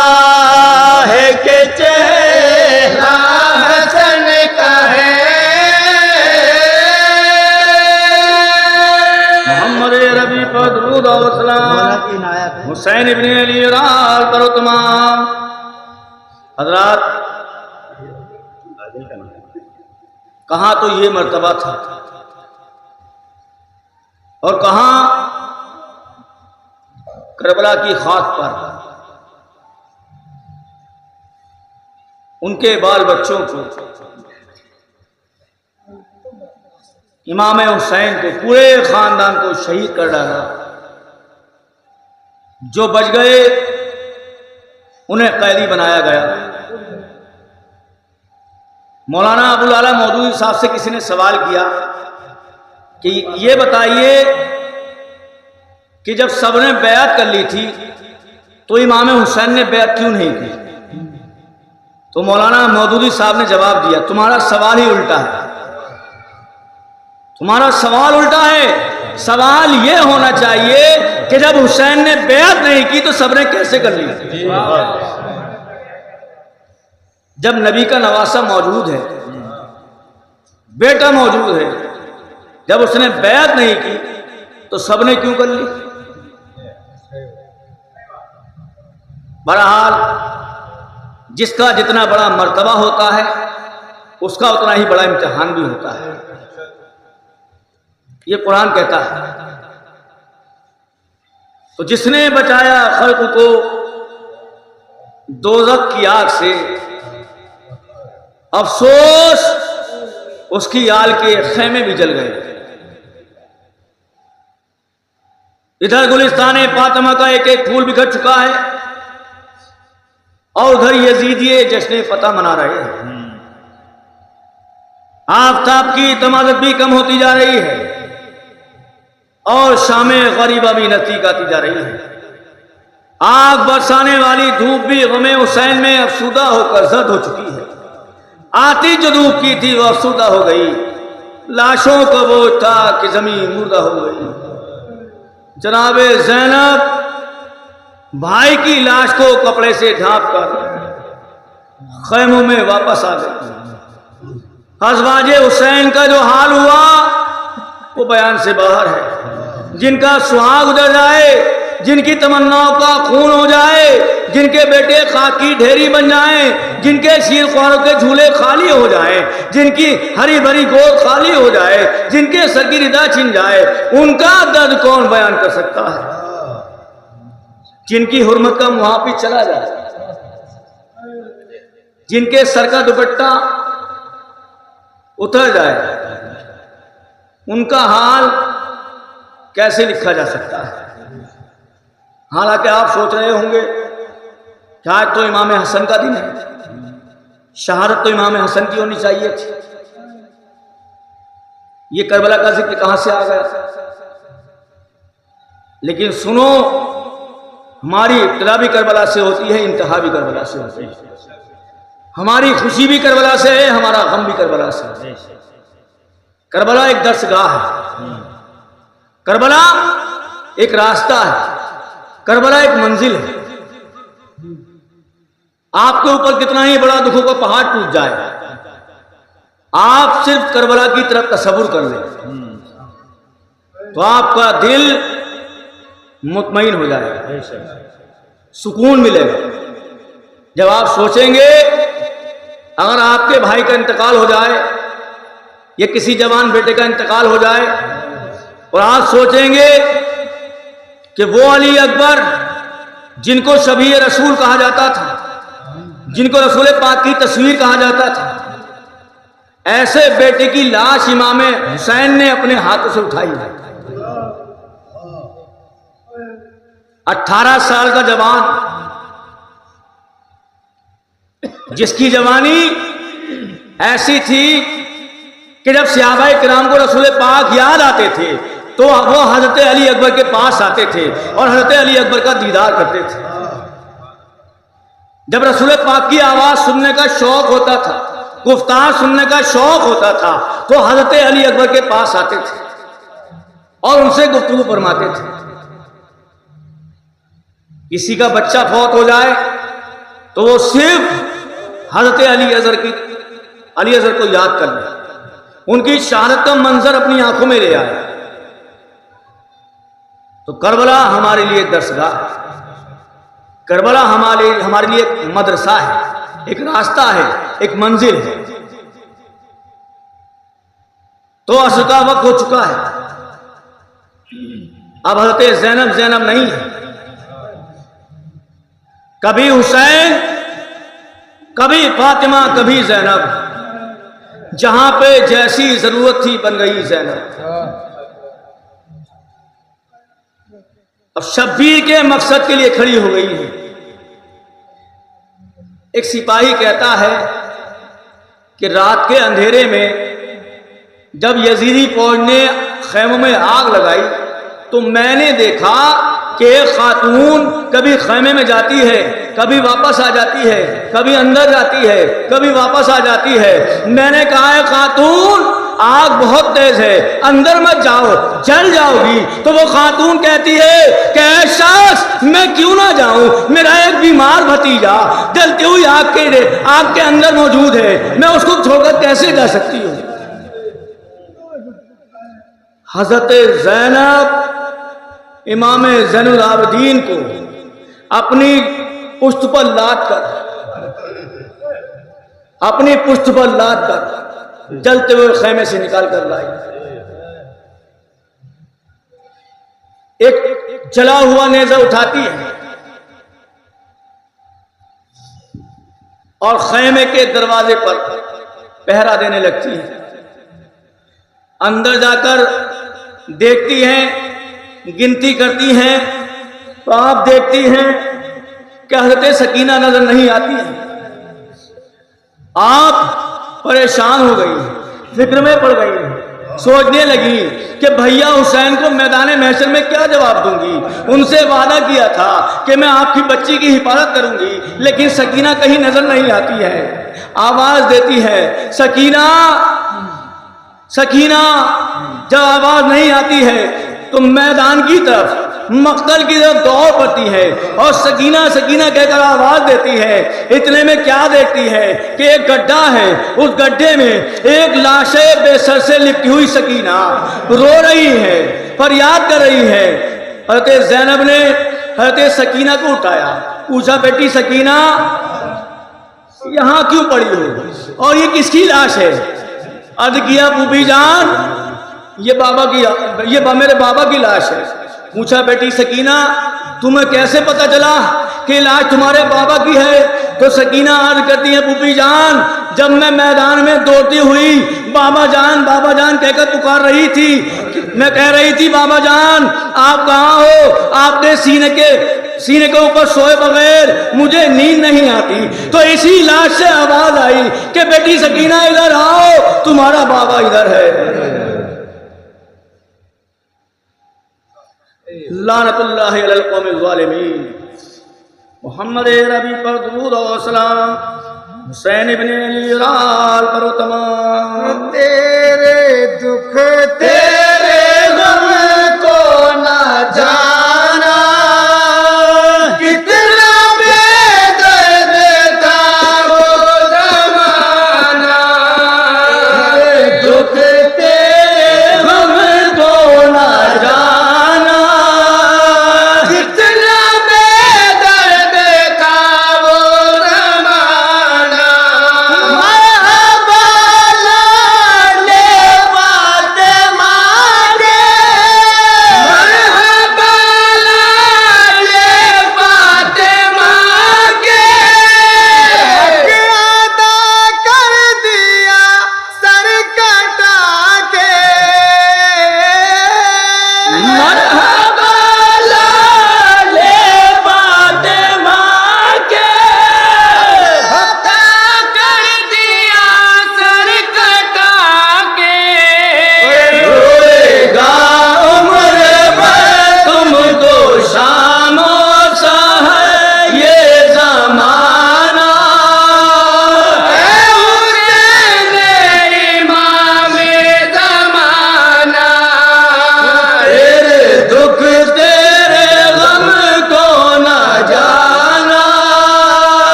ہے کہ چہرہ حسن کا ہے محمد ربی پر درود و سلام حسین ابن علی رال کرو تمام حضرات کہاں تو یہ مرتبہ تھا اور کہاں کربلا کی خاک پر ان کے بال بچوں کو امام حسین کو پورے خاندان کو شہید کر ڈالا. جو بچ گئے انہیں قیدی بنایا گیا۔ مولانا ابوالعلا مودودی صاحب سے کسی نے سوال کیا کہ یہ بتائیے کہ جب سب نے بیعت کر لی تھی تو امام حسین نے بیعت کیوں نہیں کی؟ تو مولانا مودودی صاحب نے جواب دیا، تمہارا سوال ہی الٹا ہے، تمہارا سوال الٹا ہے۔ سوال یہ ہونا چاہیے کہ جب حسین نے بیعت نہیں کی تو سب نے کیسے کر لی؟ جب نبی کا نواسہ موجود ہے، بیٹا موجود ہے، جب اس نے بیعت نہیں کی تو سب نے کیوں کر لی؟ بہرحال جس کا جتنا بڑا مرتبہ ہوتا ہے اس کا اتنا ہی بڑا امتحان بھی ہوتا ہے، یہ قرآن کہتا ہے۔ تو جس نے بچایا خلق کو دوزخ کی آگ سے، افسوس اس کی آل کے خیمے بھی جل گئے۔ ادھر گلستان فاطمہ کا ایک ایک پھول بکھر چکا ہے اور ادھر یزیدی جشن فتح منا رہے ہیں۔ آفتاب کی تمازت بھی کم ہوتی جا رہی ہے اور شام غریبہ بھی نزدیک آتی جا رہی ہے۔ آگ برسانے والی دھوپ بھی غم حسین میں افسودہ ہو کر زرد ہو چکی ہے۔ آتی جو دھوپ کی تھی وہ افسودہ ہو گئی، لاشوں کا بوجھ تھا کہ زمین مردہ ہو گئی۔ جناب زینب بھائی کی لاش کو کپڑے سے ڈھانپ کر خیموں میں واپس آ گئی۔ ازواج حسین کا جو حال ہوا وہ بیان سے باہر ہے۔ جن کا سہاگ اجڑ جائے، جن کی تمناؤں کا خون ہو جائے، جن کے بیٹے خاک کی ڈھیری بن جائیں، جن کے شیر خواروں کے جھولے خالی ہو جائیں، جن کی ہری بھری گود خالی ہو جائے، جن کے سر کی ردا چھن جائے، ان کا درد کون بیان کر سکتا ہے؟ جن کی حرمت کا محافظ چلا جائے، جن کے سر کا دوپٹہ اتر جائے، ان کا حال کیسے لکھا جا سکتا ہے؟ حالانکہ آپ سوچ رہے ہوں گے کہ آج تو امام حسن کا دن ہے، شہادت تو امام حسن کی ہونی چاہیے تھی، یہ کربلا کا ذکر کہاں سے آ گیا؟ لیکن سنو، ہماری ابتدا بھی کربلا سے ہوتی ہے، انتہا بھی کربلا سے ہوتی ہے۔ ہماری خوشی بھی کربلا سے ہے، ہمارا غم بھی کربلا سے ہے۔ کربلا ایک درسگاہ ہے، کربلا ایک راستہ ہے، کربلا ایک منزل ہے۔ آپ کے اوپر کتنا ہی بڑا دکھوں کا پہاڑ ٹوٹ جائے، آپ صرف کربلا کی طرف تصور کر لیں تو آپ کا دل مطمئن ہو جائے گا، سکون ملے گا۔ جب آپ سوچیں گے اگر آپ کے بھائی کا انتقال ہو جائے یا کسی جوان بیٹے کا انتقال ہو جائے، اور آپ سوچیں گے کہ وہ علی اکبر جن کو شبیہ رسول کہا جاتا تھا، جن کو رسول پاک کی تصویر کہا جاتا تھا، ایسے بیٹے کی لاش امام حسین نے اپنے ہاتھوں سے اٹھائی۔ 18 سال کا جوان، جس کی جوانی ایسی تھی کہ جب صحابہ کرام کو رسول پاک یاد آتے تھے تو وہ حضرت علی اکبر کے پاس آتے تھے اور حضرت علی اکبر کا دیدار کرتے تھے۔ جب رسول پاک کی آواز سننے کا شوق ہوتا تھا، گفتار سننے کا شوق ہوتا تھا تو حضرت علی اکبر کے پاس آتے تھے اور ان سے گفتگو فرماتے تھے۔ کسی کا بچہ فوت ہو جائے تو وہ صرف حضرت علی اظہر کو یاد کر لے، ان کی شہادت کا منظر اپنی آنکھوں میں لے آئے۔ تو کربلا ہمارے لیے درسگاہ ہے، کربلا ہمارے لیے ایک مدرسہ ہے، ایک راستہ ہے، ایک منزل ہے۔ تو عصر کا وقت ہو چکا ہے، اب حضرت زینب نہیں ہے، کبھی حسین، کبھی فاطمہ، کبھی زینب، جہاں پہ جیسی ضرورت تھی بن گئی زینب۔ اب شبیر کے مقصد کے لیے کھڑی ہو گئی ہے، ایک سپاہی کہتا ہے کہ رات کے اندھیرے میں جب یزیدی فوج نے خیموں میں آگ لگائی تو میں نے دیکھا کہ ایک خاتون کبھی خیمے میں جاتی ہے، کبھی واپس آ جاتی ہے، کبھی اندر جاتی ہے، کبھی واپس آ جاتی ہے۔ میں نے کہا ہے خاتون آگ بہت تیز ہے، اندر مت جاؤ، جل جاؤ گی۔ تو وہ خاتون کہتی ہے کہ اے شخص میں کیوں نہ جاؤں، میرا ایک بیمار بھتیجا جلتی ہوئی آگ کے اندر موجود ہے، میں اس کو چھوڑ کر کیسے جا سکتی ہوں۔ حضرت زینب امام زین العابدین کو اپنی پشت پر لاد کر جلتے ہوئے خیمے سے نکال کر لائی۔ ایک جلا ہوا نیزہ اٹھاتی ہے اور خیمے کے دروازے پر پہرا دینے لگتی ہے۔ اندر جا کر دیکھتی ہیں، گنتی کرتی ہیں تو آپ دیکھتی ہیں کہ حضرت سکینہ نظر نہیں آتی ہیں۔ آپ پریشان ہو گئی، فکر میں پڑ گئی، سوچنے لگی کہ بھیا حسین کو میدان محشر میں کیا جواب دوں گی۔ ان سے وعدہ کیا تھا کہ میں آپ کی بچی کی حفاظت کروں گی، لیکن سکینہ کہیں نظر نہیں آتی ہے۔ آواز دیتی ہے سکینہ سکینہ، جب آواز نہیں آتی ہے تو میدان کی طرف، مقتل کی طرف دوڑ پڑتی ہے اور سکینہ سکینہ کہہ کر آواز دیتی ہے۔ اتنے میں کیا دیکھتی ہے کہ ایک گڈھا ہے، اس گڈھے میں ایک لاش بے سر سے لپٹی ہوئی سکینہ رو رہی ہے، فریاد کر رہی ہے۔ حضرت زینب نے حضرت سکینہ کو اٹھایا، پوچھا بیٹی سکینہ یہاں کیوں پڑی ہو اور یہ کس کی لاش ہے؟ عرض کیا بوبی جان یہ میرے بابا کی لاش ہے۔ پوچھا بیٹی سکینہ تمہیں کیسے پتا چلا کہ لاش تمہارے بابا کی ہے؟ تو سکینہ عرض کرتی ہے بوبی جان جب میں میدان میں دوڑتی ہوئی بابا جان کہہ کر پکار رہی تھی، میں کہہ رہی تھی بابا جان آپ کہاں ہو، آپ کے سینے کے اوپر سوئے بغیر مجھے نیند نہیں آتی، تو اسی لاش سے آواز آئی کہ بیٹی سکینہ ادھر آؤ تمہارا بابا ادھر ہے۔ لعنت اللہ علی القوم الظالمین۔ محمد ربی پر درود و سلام، حسین ابن علی رال پر تمام۔ تیرے دکھ تیرے غم کو نہ جانا، کتنا بے درد تھا وہ زمانہ، دکھ تیرے غم کو نہ جانا، کتنا بے درد تھا وہ زمانہ، ماں بالا نے فاطمہ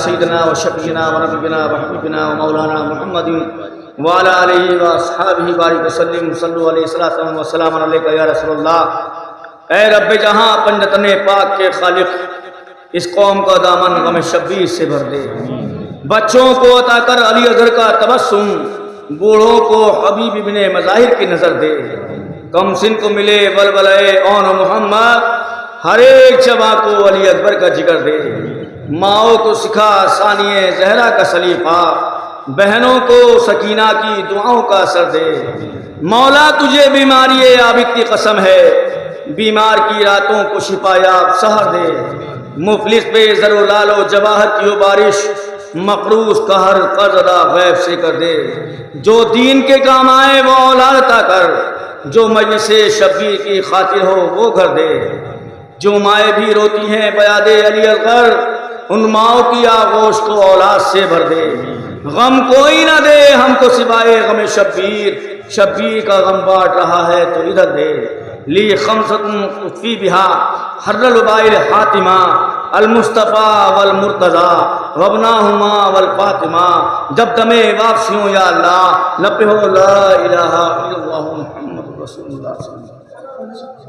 سيدنا وشفيعنا ونبينا وحبيبنا ومولانا محمد وعلى آله وأصحابه بارك وسلم صلوا عليه الصلاة والسلام عليك يا رسول الله۔ اے رب جہاں پنجتن پاک کے خالق، اس قوم کا دامن غم شبیر سے بھر دے، بچوں کو عطا کر علی اظہر کا تبسم، بوڑھوں کو حبیب ابن مظاہر کی نظر دے، کم سن کو ملے بلبلے اون محمد، ہر ایک جواں کو علی اکبر کا ذکر دے، ماؤں کو سکھا ثانیہ زہرا کا سلیقہ، بہنوں کو سکینہ کی دعاؤں کا اثر دے۔ مولا تجھے بیماری عابد کی قسم ہے، بیمار کی راتوں کو شفا یاب سحر دے، مفلس پہ زر و لال و جواہر کی ہو بارش، مقروض کا ہر قرض ادا غیب سے کر دے، جو دین کے کام آئے وہ اولاد عطا کر، جو مجلس شبیر کی خاطر ہو وہ گھر دے، جو مائیں بھی روتی ہیں بیاد علی اصغر، ان ماؤں کی آغوش کو اولاد سے بھر دے، غم کوئی نہ دے ہم کو سوائے غم شبیر، شبیر کا غم بانٹ رہا ہے تو ادھر دے، لی خمسۃ فی بہا حر البائل حاتمہ المصطفیٰ والمرتضیٰ وابناہما والفاطمہ، جب دمے واپسی ہوں یا اللہ لب ہو لا الہ الا اللہ محمد رسول اللہ صلی اللہ علیہ وسلم۔